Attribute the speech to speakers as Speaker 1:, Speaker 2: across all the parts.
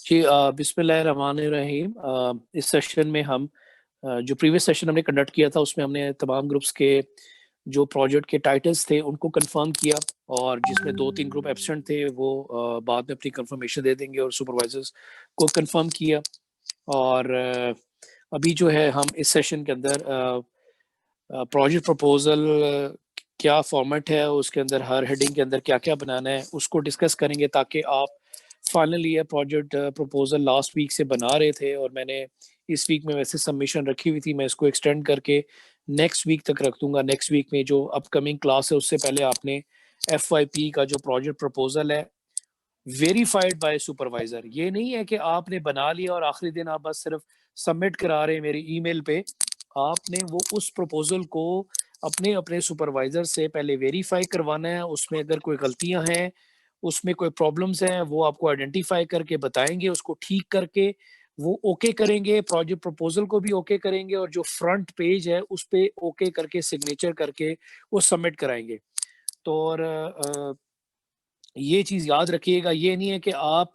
Speaker 1: जी बिस्मिल्लाहिर्रहमानिर्रहीम। इस सेशन में हम जो प्रीवियस सेशन हमने कंडक्ट किया था उसमें हमने तमाम ग्रुप्स के जो प्रोजेक्ट के टाइटल्स थे उनको कंफर्म किया और जिसमें 2-3 ग्रुप एब्सेंट थे वो बाद में अपनी कंफर्मेशन दे देंगे और सुपरवाइजर्स को कंफर्म किया। और अभी जो है हम इस सेशन के अंदर प्रोजेक्ट प्रपोज़ल क्या फॉर्मेट है, उसके अंदर हर हेडिंग के अंदर क्या-क्या बनाना है, उसको डिस्कस करेंगे ताकि आप फाइनली ये प्रोजेक्ट प्रपोज़ल लास्ट वीक से बना रहे थे और मैंने इस वीक में वैसे सबमिशन रखी हुई थी, मैं इसको एक्सटेंड करके नेक्स्ट वीक तक रख दूँगा। नेक्स्ट वीक में जो अपकमिंग क्लास है उससे पहले आपने एफवाईपी का जो प्रोजेक्ट प्रपोज़ल है वेरिफाइड बाय सुपरवाइज़र, ये नहीं है कि आपने बना लिया और आखिरी दिन आप बस सिर्फ सबमिट करा रहे हैं मेरी ईमेल पे। आपने वो उस प्रपोज़ल को अपने सुपरवाइज़र से पहले वेरीफ़ाई करवाना है, उसमें अगर कोई गलतियाँ हैं, उसमें कोई प्रॉब्लम्स हैं, वो आपको आइडेंटिफ़ाई करके बताएँगे, उसको ठीक करके वो ओके करेंगे, प्रोजेक्ट प्रपोज़ल को भी ओके करेंगे और जो फ्रंट पेज है, उस पे ओके करके सिग्नेचर करके वो सबमिट कराएँगे। तो और ये चीज़ याद रखिएगा, ये नहीं है कि आप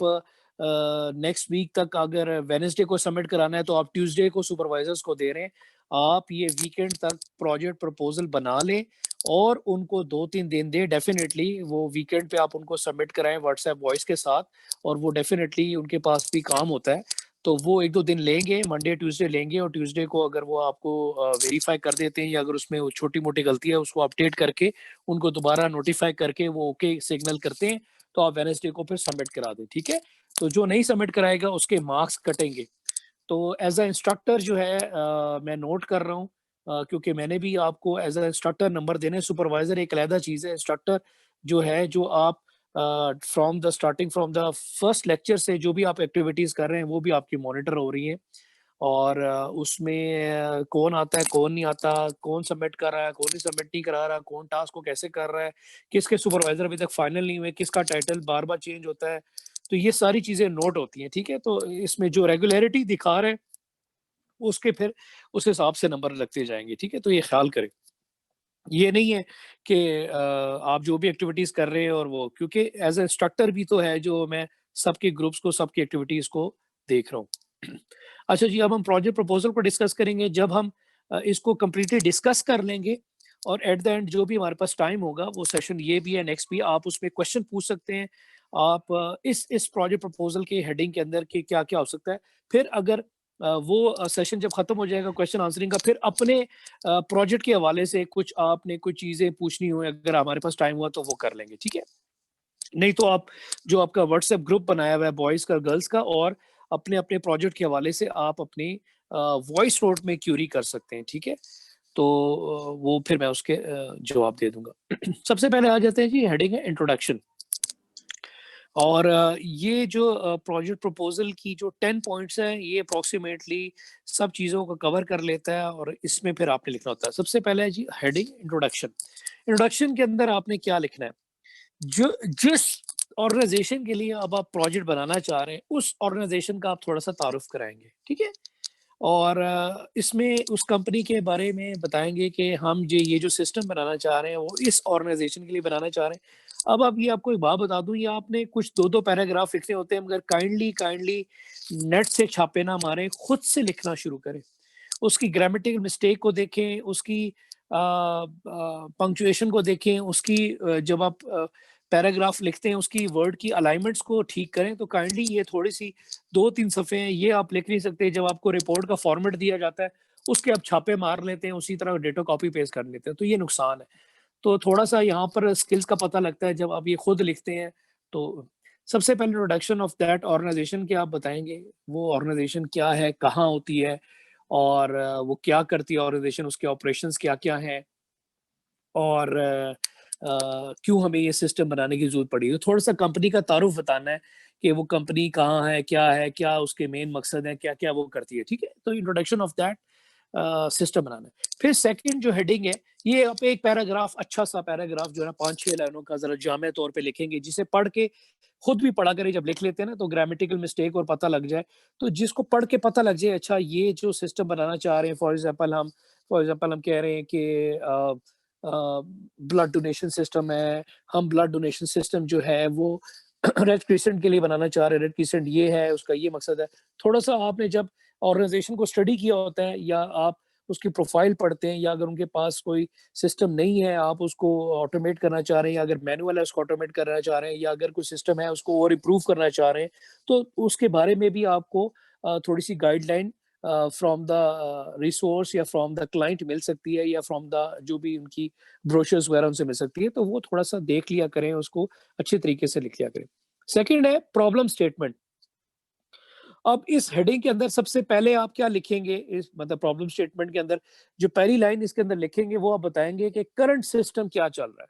Speaker 1: नेक्स्ट वीक तक अगर वेडनेसडे को सबमिट कराना है, तो आप ट्यूसडे को सुपरवाइज़र्स को दे रहे हैं। आप ये वीकेंड तक प्रोजेक्ट प्रपोज़ल बना लें और उनको 2-3 दिन दें डेफ़िनिटली वो वीकेंड पे आप उनको सबमिट कराएँ व्हाट्सएप वॉइस के साथ और वो डेफ़िनिटली उनके पास भी काम होता है। तो वो 1-2 दिन लेंगे, मंडे, ट्यूसडे लेंगे और ट्यूसडे को अगर वो आपको वेरीफ़ाई कर देते हैं या अगर उसमें वो छोटी-मोटी गलती है, उसको अपडेट करके उनको दोबारा नोटिफ़ाई करके वो ओके सिग्नल करते हैं, तो आप वेडनेसडे को फिर सबमिट करा दें, ठीक है? तो जो नहीं सबमिट कराएगा उसके मार्क्स कटेंगे। तो एज़ अ इंस्ट्रक्टर जो है मैं नोट कर रहा हूँ क्योंकि मैंने भी आपको एज़ अ इंस्ट्रक्टर नंबर देने हैं, सुपरवाइज़र एक अलहदा चीज़ है, इंस्ट्रक्टर जो है जो आप फ्रॉम द फर्स्ट लेक्चर से जो भी आप एक्टिविटीज़ कर रहे हैं, वो भी आपकी मॉनिटर हो रही हैं। और उसमें कौन आता है, कौन नहीं आता, कौन सबमिट कर रहा है, कौन नहीं सबमिट नहीं करा रहा, कौन टास्क को कैसे कर रहा है, किसके सुपरवाइज़र अभी तक फाइनल नहीं हुए, किसका टाइटल बार-बार चेंज होता है। तो ये सारी चीज़ें नोट होती हैं, ठीक है? तो इसमें जो रेगुलैरिटी दिखा रहा है, उसके फिर उस हिसाब से नंबर लगते जाएँगे, ठीक है? तो ये ख़्याल करें। ये नहीं है कि आप जो भी एक्टिविटीज़ कर रहे हैं और वो क्योंकि एज़ अ इंस्ट्रक्टर भी तो है जो मैं सबके ग्रुप्स को, सबकी एक्टिविटीज़ को देख रहा हूँ। अच्छा जी, अब हम प्रोजेक्ट प्रपोज़ल को डिस्कस करेंगे। जब हम इसको कंप्लीटली डिस्कस कर लेंगे और एट द एंड जो भी हमारे पास टाइम होगा, वो सेशन ये भी है, नेक्स्ट भी, आप उसमें क्वेश्चन पूछ सकते हैं। आप इस प्रोजेक्ट प्रपोज़ल के हेडिंग के अंदर कि क्या-क्या हो सकता है। फिर अगर वो सेशन जब खत्म हो जाएगा क्वेश्चन आंसरिंग का, फिर अपने प्रोजेक्ट के हवाले से कुछ आपने कुछ चीज़ें पूछनी हो, अगर हमारे पास टाइम हुआ तो वो कर लेंगे, ठीक है? नहीं तो आप जो आपका व्हाट्सएप ग्रुप बनाया हुआ है बॉयज़ का, गर्ल्स का और अपने-अपने प्रोजेक्ट के हवाले से आप अपनी वॉइस नोट में क्यूरी कर सकते हैं, ठीक है? तो वो फिर मैं उसके जवाब दे दूँगा। सबसे पहले आ जाते हैं जी, हेडिंग है इंट्रोडक्शन। और ये जो प्रोजेक्ट प्रपोज़ल की जो 10 पॉइंट्स हैं, ये अप्रॉक्सिमेटली सब चीज़ों को कवर कर लेता है और इसमें फिर आपने लिखना होता है। सबसे पहले है जी हेडिंग इंट्रोडक्शन। इंट्रोडक्शन के अंदर आपने क्या लिखना है? जो जिस ऑर्गनाइज़ेशन के लिए अब आप प्रोजेक्ट बनाना चाह रहे हैं, उस ऑर्गनाइज़ेशन का आप थोड़ा-सा तारुफ़ कराएँगे, ठीक है? और इसमें उस कंपनी के बारे में बताएँगे कि हम ये जो सिस्टम बनाना चाह रहे हैं, वो इस ऑर्गनाइज़ेशन के लिए बनाना चाह रहे हैं। अब ये आपको एक बात बता दूँ, ये आपने कुछ 2-2 पैराग्राफ लिखने होते हैं, मगर काइंडली नेट से छापे ना मारें, खुद से लिखना शुरू करें। उसकी ग्रामेटिकल मिस्टेक को देखें, उसकी पंक्चुएशन को देखें, उसकी जब आप पैराग्राफ लिखते हैं, उसकी वर्ड की अलाइनमेंट्स को ठीक करें, तो काइंडली ये थोड़ी-सी 2-3 सफ़े हैं, ये आप लिख नहीं सकते। जब आपको रिपोर्ट का फॉर्मेट दिया जाता है, उसके आप छापे मार लेते हैं, उसी तरह डेटा कॉपी पेस्ट कर लेते हैं, तो ये नुकसान है। तो थोड़ा-सा यहाँ पर स्किल्स का पता लगता है जब आप ये खुद लिखते हैं, तो सबसे पहले इंट्रोडक्शन ऑफ दैट ऑर्गनाइज़ेशन क्या आप बताएँगे, वो ऑर्गनाइज़ेशन क्या है, कहाँ होती है और वो क्या करती है ऑर्गनाइज़ेशन, उसके ऑपरेशंस क्या-क्या हैं और क्यों हमें ये सिस्टम बनाने की ज़रूरत पड़ी। तो थोड़ा-सा कंपनी का तारुफ़ बताना है कि वो कंपनी कहाँ है, क्या उसके मेन मकसद हैं, क्या-क्या वो करती है, ठीक है? तो इंट्रोडक्शन ऑफ दैट सिस्टम बनाना है। फिर सेकंड जो हेडिंग है, ये आप एक पैराग्राफ, अच्छा-सा पैराग्राफ जो है ना 5-6 लाइनों का ज़रा जामे तौर पे लिखेंगे, जिसे पढ़ के खुद भी पढ़ा करें, जब लिख लेते हैं ना तो ग्रामेटिकल मिस्टेक और पता लग जाए। तो जिसको पढ़ के पता लग जाए, अच्छा ये जो सिस्टम बनाना चाह रहे हैं, फॉर एग्ज़ाम्पल हम कह रहे हैं कि ब्लड डोनेशन सिस्टम है, हम ब्लड डोनेशन सिस्टम जो है वो रेड क्रिसेंट के लिए बनाना चाह रहे हैं, रेड क्रिसेंट ये है, उसका ये मकसद है। थोड़ा-सा आपने जब ऑर्गेनाइज़ेशन को स्टडी किया होता है या आप उसकी प्रोफ़ाइल पढ़ते हैं या अगर उनके पास कोई सिस्टम नहीं है, आप उसको ऑटोमेट करना चाह रहे हैं या अगर मैनुअल है उसको ऑटोमेट करना चाह रहे हैं या अगर कोई सिस्टम है उसको और इम्प्रूव करना चाह रहे हैं, तो उसके बारे में भी आपको थोड़ी-सी गाइडलाइन फ्रॉम द रिसोर्स या फ्रॉम द क्लाइंट मिल सकती है या फ्रॉम द जो भी उनकी ब्रोशर्स वगैरह उनसे मिल सकती है, तो वो थोड़ा-सा देख लिया करें, उसको अच्छे तरीके से लिख लिया करें। सेकंड है प्रॉब्लम स्टेटमेंट। अब इस हेडिंग के अंदर सबसे पहले आप क्या लिखेंगे, इस मतलब प्रॉब्लम स्टेटमेंट के अंदर जो पहली लाइन इसके अंदर लिखेंगे वो आप बताएँगे कि करंट सिस्टम क्या चल रहा है।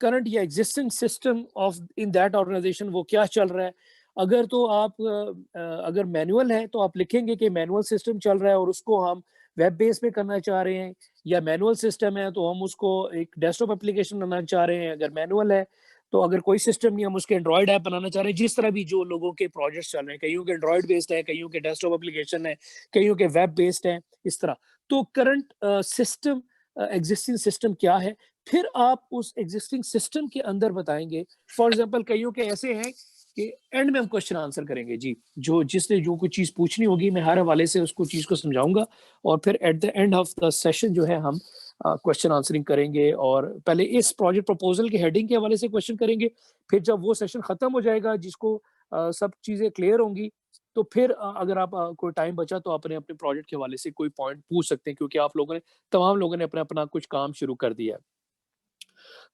Speaker 1: करंट या existing system of in that organisation वो क्या चल रहा है। अगर तो आप अगर मैनुअल है तो आप लिखेंगे कि मैनुअल सिस्टम चल रहा है और उसको हम वेब बेस पे करना चाह रहे हैं, या मैनुअल सिस्टम है तो हम उसको एक डेस्कटॉप एप्लीकेशन बनाना चाह रहे हैं। अगर मैनुअल है तो अगर कोई सिस्टम नहीं, हम उसके एंड्रॉइड ऐप बनाना चाह रहे हैं। जिस तरह भी जो लोगों के प्रोजेक्ट्स चल रहे हैं, कईयों के एंड्रॉइड बेस्ड है, कईयों के डेस्कटॉप एप्लीकेशन है, कईयों के वेब बेस्ड है, इस तरह। तो करंट सिस्टम एग्जिस्टिंग सिस्टम क्या है, फिर आप उस एग्जिस्टिंग सिस्टम के अंदर बताएँगे। फॉर एग्ज़ाम्पल कइयों के ऐसे हैं कि एंड में हम क्वेश्चन आंसर करेंगे जी। जो जिसने जो कोई चीज़ पूछनी होगी मैं हर हवाले से उसको चीज़ को समझाऊँगा और फिर at the end of the session जो है हम क्वेश्चन आंसरिंग करेंगे और पहले इस प्रोजेक्ट प्रपोज़ल के हेडिंग के हवाले से क्वेश्चन करेंगे। फिर जब वो सेशन खत्म हो जाएगा जिसको सब चीज़ें क्लियर होंगी, तो फिर अगर आप कोई टाइम बचा तो आपने अपने प्रोजेक्ट के हवाले से कोई पॉइंट पूछ सकते हैं क्योंकि आप लोगों ने तमाम लोगों ने अपना-अपना कुछ काम शुरू कर दिया है।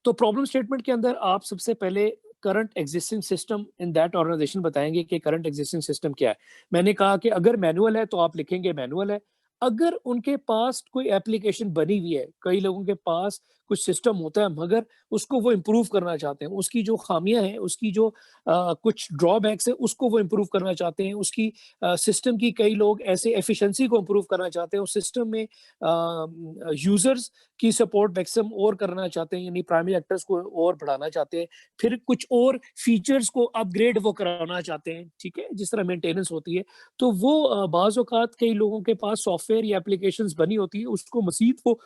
Speaker 1: तो प्रॉब्लम स्टेटमेंट के अंदर आप सबसे पहले current existing system in that organisation बताएँगे कि करंट एग्जिस्टिंग सिस्टम क्या है। मैंने कहा कि अगर मैनुअल है तो आप लिखेंगे मैनुअल है। अगर उनके पास कोई एप्लीकेशन बनी हुई है, कई लोगों के पास कुछ सिस्टम होता है मगर उसको वो इम्प्रूव करना चाहते हैं। उसकी जो खामियाँ हैं, उसकी जो कुछ ड्रॉबैक्स हैं उसको वो इम्प्रूव करना चाहते हैं। उसकी सिस्टम की कई लोग ऐसे एफिशिएंसी को इम्प्रूव करना चाहते हैं। उस सिस्टम में यूज़र्स की सपोर्ट मैक्सिमम और करना चाहते हैं, यानी प्राइमरी एक्टर्स को और बढ़ाना चाहते हैं। फिर कुछ और फीचर्स को अपग्रेड वो कराना चाहते हैं, ठीक है? जिस तरह मेंटेनेंस होती है। तो वो बाज़ औक़ात कई लोगों के पास सॉफ्टवेयर या एप्लीकेशंस बनी होती है, उसको मज़ीद वो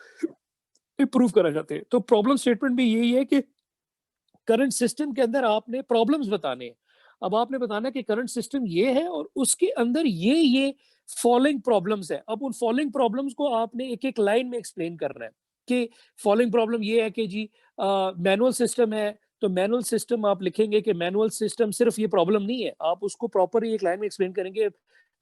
Speaker 1: इम्प्रूव करना चाहते हैं। तो प्रॉब्लम स्टेटमेंट भी यही है कि करंट सिस्टम के अंदर आपने प्रॉब्लम्स बताने हैं। अब आपने बताना है कि करंट सिस्टम ये है और उसके अंदर ये फॉलोइंग प्रॉब्लम्स हैं। अब उन फॉलोइंग प्रॉब्लम्स को आपने एक-एक लाइन में एक्सप्लेन करना है कि फॉलोइंग प्रॉब्लम ये है कि जी मैनुअल सिस्टम है, तो मैनुअल सिस्टम आप लिखेंगे कि मैनुअल सिस्टम सिर्फ ये प्रॉब्लम नहीं है। आप उसको प्रॉपर एक लाइन में एक्सप्लेन करेंगे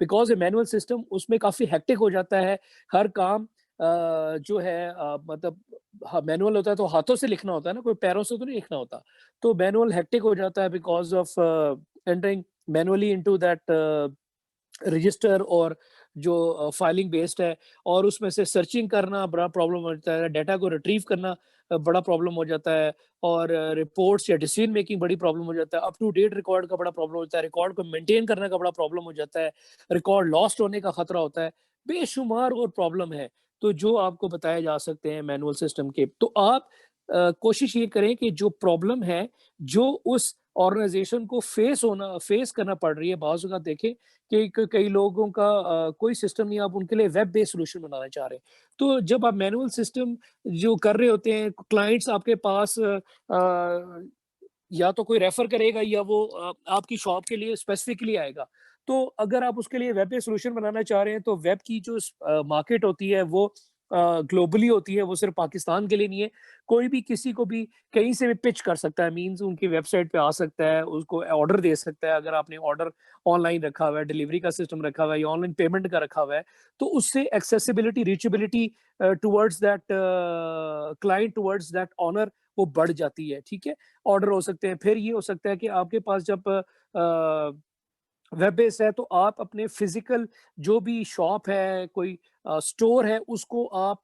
Speaker 1: बिकॉज़ ए मैनुअल सिस्टम उसमें काफ़ी हेक्टिक हो जाता है। हर काम जो है मतलब हाँ, मैनुअल होता है तो हाथों से लिखना होता है ना, कोई पैरों से तो नहीं लिखना होता। तो मैनुअल हेक्टिक हो जाता है because of entering manually into that register और जो फाइलिंग बेस्ड है और उसमें से सर्चिंग करना बड़ा प्रॉब्लम हो जाता है, डाटा को रिट्रीव करना बड़ा प्रॉब्लम हो जाता है और रिपोर्ट्स या डिसीजन मेकिंग बड़ी प्रॉब्लम हो जाता है। अप टू डेट रिकॉर्ड का बड़ा प्रॉब्लम होता है, रिकॉर्ड को मेंटेन करने का बड़ा प्रॉब्लम हो जाता है, रिकॉर्ड लॉस्ट होने का खतरा होता है, बेशुमार और प्रॉब्लम है। तो जो आपको बताए जा सकते हैं मैनुअल सिस्टम के, तो आप कोशिश ये करें कि जो प्रॉब्लम है, जो उस ऑर्गेनाइज़ेशन को फेस करना पड़ रही है, बाज़ ज़ात देखें कि क कई लोगों का कोई सिस्टम नहीं, आप उनके लिए वेब बेस्ड सॉल्यूशन बनाना चाह रहे हैं। तो जब आप मैनुअल सिस्टम जो कर रहे होते हैं, क्लाइंट्स आपके पास या तो कोई रेफर करेगा या वो आपकी शॉप के लिए स्पेसिफिकली आएगा। तो अगर आप उसके लिए वेब बेस्ड सॉल्यूशन बनाना चाह रहे हैं, तो वेब की जो मार्केट होती है वो ग्लोबली होती है, वो सिर्फ़ पाकिस्तान के लिए नहीं है। कोई भी किसी को भी कहीं से भी पिच कर सकता है, मीन्स उनकी वेबसाइट पे आ सकता है, उसको ऑर्डर दे सकता है। अगर आपने ऑर्डर ऑनलाइन रखा हुआ है, डिलीवरी का सिस्टम रखा हुआ है या ऑनलाइन पेमेंट का रखा हुआ है, तो उससे accessibility, reachability towards that client, towards that owner वो बढ़ जाती है, ठीक है? ऑर्डर हो सकते हैं। फिर ये हो सकता है कि आपके पास जब वेब बेस्ड है तो आप अपने फिजिकल जो भी शॉप है, कोई स्टोर है, उसको आप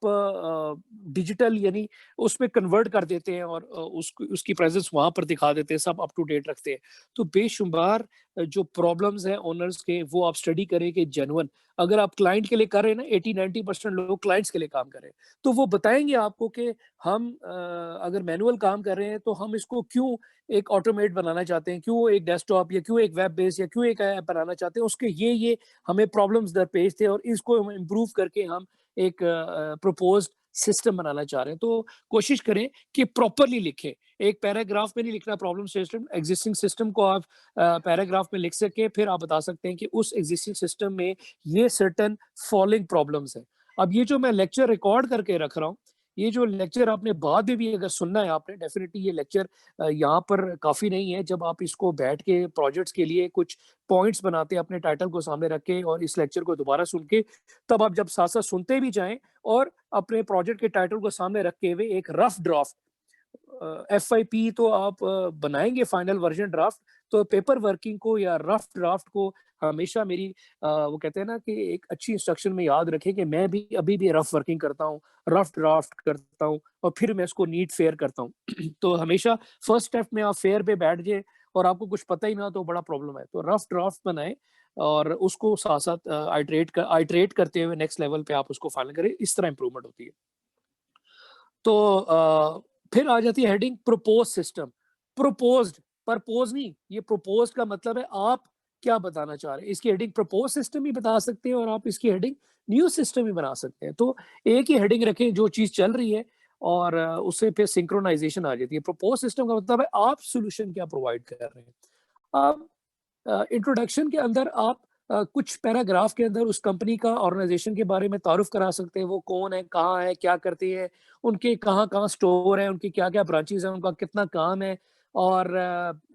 Speaker 1: डिजिटल यानी उसमें कन्वर्ट कर देते हैं और उसको उसकी प्रेज़ेंस वहाँ पर दिखा देते हैं, सब अप टू डेट रखते हैं। तो बेशुमार जो प्रॉब्लम्स हैं ओनर्स के वो आप स्टडी करें कि जेन्युइन अगर आप क्लाइंट के लिए कर रहे हैं ना 80-90% लोग क्लाइंट्स के लिए काम कर रहे हैं। तो वो बताएँगे आपको कि हम अगर मैनुअल काम कर रहे हैं तो हम इसको क्यों एक ऑटोमेट बनाना चाहते हैं, क्यों एक डेस्कटॉप या क्यों एक वेब बेस या क्यों एक ऐप बनाना चाहते हैं, उसके ये हमें प्रॉब्लम्स दरपेश थे और इसको हम इम्प्रूव करके हम एक प्रपोज्ड सिस्टम बनाना चाह रहे हैं, तो कोशिश करें कि प्रॉपरली लिखें। एक पैराग्राफ में नहीं लिखना प्रॉब्लम सिस्टम, एक्जिस्टिंग सिस्टम को आप पैराग्राफ में लिख सकें, फिर आप बता सकते हैं कि उस एक्जिस्टिंग सिस्टम में ये सर्टेन फॉलोइंग प्रॉब्लम्स हैं। अब ये जो मैं लेक्चर रिकॉर्ड करके रख रहा हूँ, ये जो लेक्चर आपने बाद में भी अगर सुनना है आपने, डेफिनिटली ये लेक्चर यहाँ पर काफ़ी नहीं है। जब आप इसको बैठ के प्रोजेक्ट्स के लिए कुछ पॉइंट्स बनाते हैं अपने टाइटल को सामने रख के और इस लेक्चर को दोबारा सुन के, तब आप जब साथ-साथ सुनते भी जाएँ और अपने प्रोजेक्ट के टाइटल को सामने रखे हुए एक रफ ड्राफ्ट एफआईपी तो आप बनाएँगे फाइनल वर्ज़न ड्राफ्ट, तो पेपर वर्किंग को या रफ ड्राफ्ट को हमेशा मेरी वो कहते हैं ना कि एक अच्छी इंस्ट्रक्शन में याद रखें कि मैं भी अभी भी रफ वर्किंग करता हूँ, रफ ड्राफ्ट करता हूँ और फिर मैं इसको नीट फेयर करता हूँ। तो हमेशा फर्स्ट स्टेप में आप फेयर पे बैठ जाएँ और आपको कुछ पता ही ना हो तो बड़ा प्रॉब्लम है। तो रफ ड्राफ्ट बनाएँ और उसको साथ-साथ आइटरेट करते हुए नेक्स्ट लेवल पे आप उसको फाइनल करें, इस तरह इम्प्रूवमेंट होती है। तो फिर आ जाती है heading propose system. Proposed, purpose नहीं, ये प्रपोज्ड का मतलब है आप क्या बताना चाह रहे हैं। इसकी हेडिंग प्रपोज सिस्टम ही बता सकते हैं और आप इसकी हेडिंग न्यू सिस्टम ही बना सकते हैं। तो एक ही हेडिंग रखें जो चीज़ चल रही है और उससे फिर सिंक्रोनाइज़ेशन आ जाती है। प्रपोज सिस्टम का मतलब है आप सॉल्यूशन क्या प्रोवाइड कर रहे हैं। आप इंट्रोडक्शन के अंदर आप कुछ पैराग्राफ के अंदर उस कंपनी का ऑर्गेनाइजेशन के बारे में तारुफ करा सकते हैं, वो कौन है, कहाँ है, क्या करती है, उनके कहाँ-कहाँ स्टोर है, उनकी क्या-क्या ब्रांचेज़ हैं, उनका कितना काम है और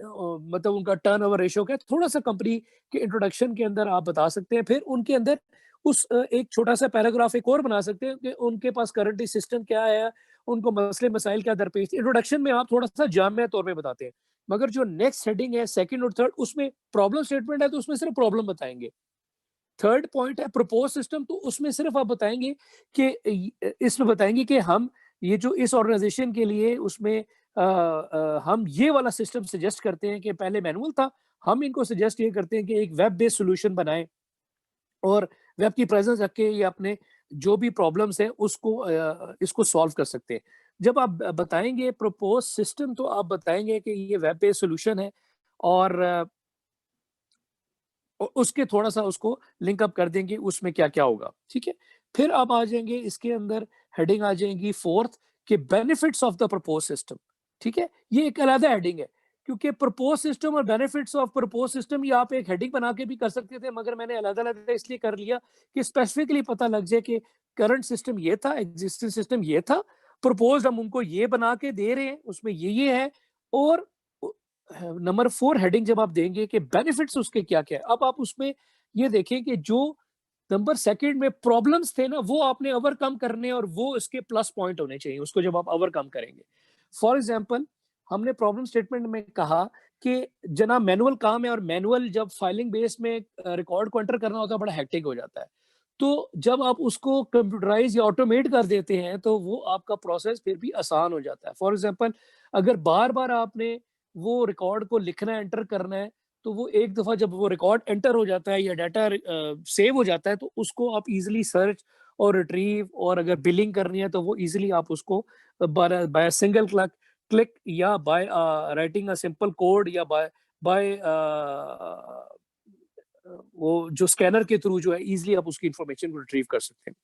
Speaker 1: मतलब उनका टर्नओवर रेशियो क्या है, थोड़ा-सा कंपनी के इंट्रोडक्शन के अंदर आप बता सकते हैं। फिर उनके अंदर उस एक छोटा-सा पैराग्राफ एक और बना सकते हैं कि उनके पास करंटली सिस्टम क्या है, उनको मसले-मसाइल क्या दरपेश इंट्रोडक्शन में आप थोड़ा-सा जामिया तौर पे बताते हैं। मगर जो नेक्स्ट हेडिंग है सेकंड और थर्ड उसमें प्रॉब्लम स्टेटमेंट है तो उसमें सिर्फ प्रॉब्लम बताएँगे। थर्ड पॉइंट है प्रपोज सिस्टम तो उसमें सिर्फ आप बताएँगे कि इसमें बताएँगे कि हम ये जो इस ऑर्गेनाइजेशन के लिए उसमें हम ये वाला सिस्टम सजेस्ट करते हैं कि पहले मैनुअल था, हम इनको सजेस्ट ये करते हैं कि एक वेब बेस्ड सॉल्यूशन बनाएँ और वेब की प्रेजेंस रख के ये अपने जो भी प्रॉब्लम्स हैं उसको इसको सॉल्व कर सकते हैं। जब आप बताएँगे प्रपोज सिस्टम तो आप बताएँगे कि ये वेब बेस्ड सॉल्यूशन है और उसके थोड़ा-सा उसको लिंक अप कर देंगे उसमें क्या-क्या होगा, ठीक है? फिर आप आ जाएँगे इसके अंदर हेडिंग आ जाएगी 4th कि benefits of the proposed system, ठीक है? ये एक अलग हेडिंग है, क्योंकि प्रपोज्ड सिस्टम और बेनिफिट्स ऑफ प्रपोज्ड सिस्टम ये आप एक हेडिंग बना के भी कर सकते थे, मगर मैंने अलग-अलग इसलिए कर लिया कि स्पेसिफिकली पता लग जाए कि करंट सिस्टम ये था, एक्जिस्टिंग सिस्टम ये था, प्रपोज्ड हम उनको ये बना के दे रहे हैं, उसमें ये है और नंबर 4 हेडिंग जब आप देंगे कि बेनिफिट्स उसके क्या-क्या है। अब आप उसमें ये देखें कि जो नंबर 2 में प्रॉब्लम्स थे ना, वो आपने ओवरकम करने और वो इसके प्लस पॉइंट होने चाहिए, उसको जब आप ओवरकम करेंगे। फॉर एग्ज़ाम्पल हमने प्रॉब्लम स्टेटमेंट में कहा कि जनाब मैनुअल काम है और मैनुअल जब फाइलिंग बेस में रिकॉर्ड को एंटर करना होता है, बड़ा हेक्टिक हो जाता है। तो जब आप उसको कंप्यूटराइज़ या ऑटोमेट कर देते हैं, तो वो आपका प्रोसेस फिर भी आसान हो जाता है। फॉर एग्ज़ाम्पल अगर बार-बार आपने वो रिकॉर्ड को लिखना है, एंटर करना है, तो वो एक दफ़ा जब वो रिकॉर्ड एंटर हो जाता है या डाटा सेव हो जाता है, तो उसको आप ईज़िली सर्च और रिट्रीव और अगर बिलिंग करनी है, तो वो ईज़िली आप उसको बाय बाय सिंगल क्लिक या by writing a simple code या बाय वो जो स्कैनर के थ्रू जो है ईज़िली आप उसकी इन्फॉर्मेशन को रिट्रीव कर सकते हैं।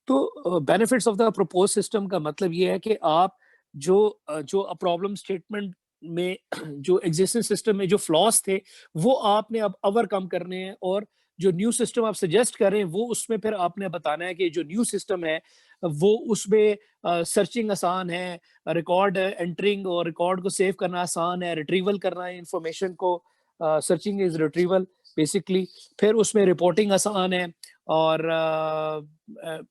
Speaker 1: तो benefits of the propose system का मतलब ये है कि आप जो प्रॉब्लम स्टेटमेंट में जो एग्जिस्टिंग सिस्टम में जो फ्लॉज थे वो आपने अब ओवरकम करने हैं और जो न्यू सिस्टम आप सजेस्ट कर रहे हैं वो उसमें फिर आपने बताना है कि जो न्यू सिस्टम है वो उसमें सर्चिंग आसान है, रिकॉर्ड एंटरिंग और रिकॉर्ड को सेव करना आसान है, रिट्रीवल करना है इंफॉर्मेशन को, सर्चिंग इज रिट्रीवल बेसिकली, फिर उसमें रिपोर्टिंग आसान है और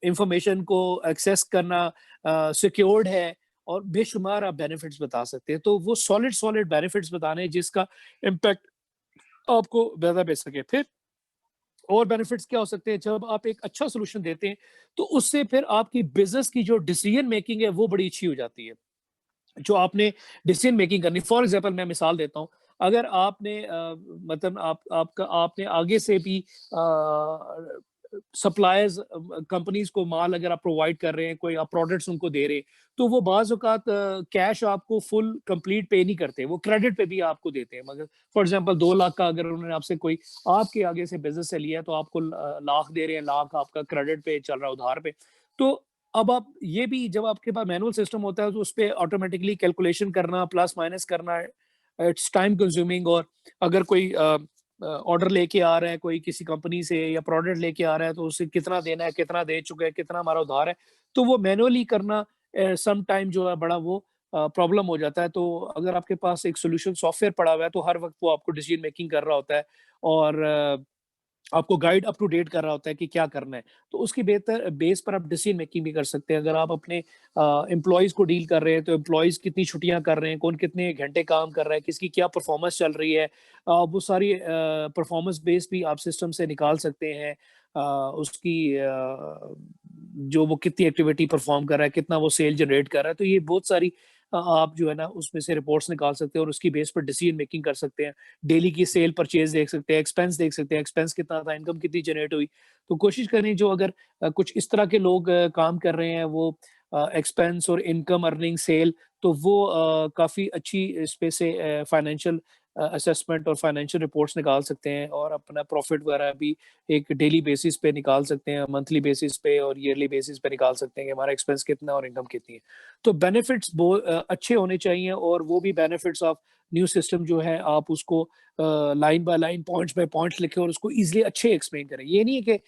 Speaker 1: इंफॉर्मेशन को एक्सेस करना सिक्योर्ड है और बेशुमार आप बेनिफिट्स बता सकते हैं। तो वो सॉलिड सॉलिड बेनिफिट्स बताने हैं जिसका इम्पैक्ट आपको ज़्यादा बेच सके। फिर और बेनिफिट्स क्या हो सकते हैं जब आप एक अच्छा सॉल्यूशन देते हैं, तो उससे फिर आपकी बिज़नेस की जो डिसीजन मेकिंग है वो बड़ी अच्छी हो जाती है। जो आपने डिसीजन मेकिंग करनी फॉर एग्जांपल मैं मिसाल देता हूँ, अगर आपने मतलब आपने आगे से भी सप्लायर्स कंपनीज को माल अगर आप प्रोवाइड कर रहे हैं, कोई आप प्रोडक्ट्स उनको दे रहे हैं, तो वो बाज़ औक़ात कैश आपको फुल कंप्लीट पे नहीं करते, वो क्रेडिट पे भी आपको देते हैं। मगर फॉर एग्जांपल 2 लाख का अगर उन्होंने आपसे कोई आपके आगे से बिज़नेस से लिया है, तो आपको लाख दे रहे हैं, लाख आपका क्रेडिट पे चल रहा है, उधार पे। तो अब आप ये भी जब आपके पास मैनुअल सिस्टम होता है तो उसपे ऑटोमैटिकली कैलकुलेशन करना, प्लस माइनस करना, इट्स टाइम कंज्यूमिंग। और अगर कोई ऑर्डर लेके आ रहा है कोई किसी कंपनी से या प्रोडक्ट लेके आ रहा है तो उसे कितना देना है, कितना दे चुके हैं, कितना हमारा उधार है, तो वो मैनुअली करना सम टाइम जो है बड़ा वो प्रॉब्लम हो जाता है। तो अगर आपके पास एक सॉल्यूशन सॉफ्टवेयर पड़ा हुआ है तो हर वक़्त वो आपको डिसीजन मेकिंग कर रहा होता है और आपको गाइड अप टू डेट कर रहा होता है कि क्या करना है। तो उसकी बेहतर बेस पर आप डिसीजन मेकिंग भी कर सकते हैं। अगर आप अपने एम्प्लॉइज़ को डील कर रहे हैं, तो एम्प्लॉइज़ कितनी छुट्टियाँ कर रहे हैं, कौन कितने घंटे काम कर रहा है, किसकी क्या परफ़ॉर्मेंस चल रही है। वो सारी परफ़ॉर्मेंस बेस भी आप सिस्टम से निकाल सकते हैं। उसकी जो वो कितनी एक्टिविटी परफ़ॉर्म कर रहा है, कितना वो सेल जनरेट कर रहा है। तो ये बहुत सारी आप जो है ना उसमें से रिपोर्ट्स निकाल सकते हैं और उसकी बेस पर डिसीजन मेकिंग कर सकते हैं। डेली की सेल परचेज़ देख सकते हैं, एक्सपेंस देख सकते हैं, एक्सपेंस कितना था, इनकम कितनी जनरेट हुई। तो कोशिश करें जो अगर कुछ इस तरह के लोग काम कर रहे हैं वो एक्सपेंस और इनकम, अर्निंग, सेल, तो वो काफ़ी अच्छी इसपे से फाइनेंशियल असेसमेंट और फाइनेंशियल रिपोर्ट्स निकाल सकते हैं और अपना प्रॉफिट वगैरह भी एक डेली बेसिस पे निकाल सकते हैं, मंथली बेसिस पे और ईयरली बेसिस पे निकाल सकते हैं कि हमारा एक्सपेंस कितना और इनकम कितनी है। तो बेनिफिट्स अच्छे होने चाहिए और वो भी बेनिफिट्स ऑफ न्यू सिस्टम जो है आप उसको line by line, points by points लिखें और उसको ईज़िली अच्छे एक्सप्लेन करें। ये नहीं है कि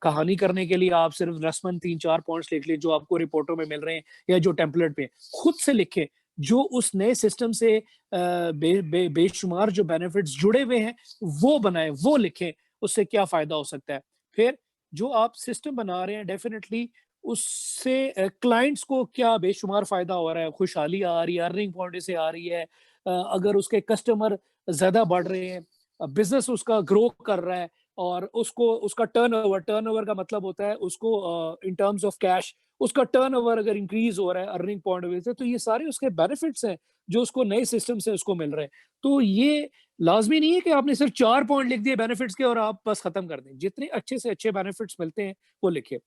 Speaker 1: कहानी करने के लिए आप सिर्फ रस्मन 3-4 पॉइंट्स लिख लें जो आपको रिपोर्टों में मिल रहे हैं या जो टेम्पलेट पे। खुद से लिखें, जो उस नए सिस्टम से बेशुमार जो बेनिफिट्स जुड़े हुए हैं, वो बनाएँ, वो लिखें, उससे क्या फ़ायदा हो सकता है। फिर जो आप सिस्टम बना रहे हैं डेफ़िनिटली उससे क्लाइंट्स को क्या बेशुमार फ़ायदा हो रहा है, खुशहाली आ रही है, अर्निंग पॉइंट से आ रही है, अगर उसके कस्टमर ज़्यादा बढ़ रहे हैं, बिज़नेस उसका ग्रो कर रहा है और उसको उसका टर्नओवर का मतलब होता है उसको इन टर्म्स ऑफ कैश उसका टर्नओवर अगर इंक्रीज़ हो रहा है अर्निंग पॉइंट ऑफ व्यू से, तो ये सारे उसके बेनिफिट्स हैं, जो उसको नए सिस्टम से उसको मिल रहे हैं। तो ये लाज़मी नहीं है कि आपने सिर्फ 4 पॉइंट लिख दिए बेनिफिट्स के और आप बस खत्म कर दें। जितने अच्छे से अच्छे बेनिफिट्स मिलते हैं, वो लिखें।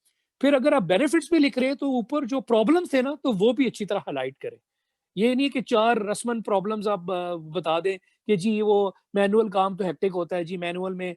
Speaker 1: फिर अगर आप बेनिफिट्स भी लिख रहे हैं, तो ऊपर जो प्रॉब्लम्स थे ना, तो वो भी अच्छी तरह हाइलाइट करें। ये नहीं कि 4 रस्मन प्रॉब्लम्स आप बता दें कि जी वो मैनुअल काम तो हेक्टिक होता है जी, मैनुअल में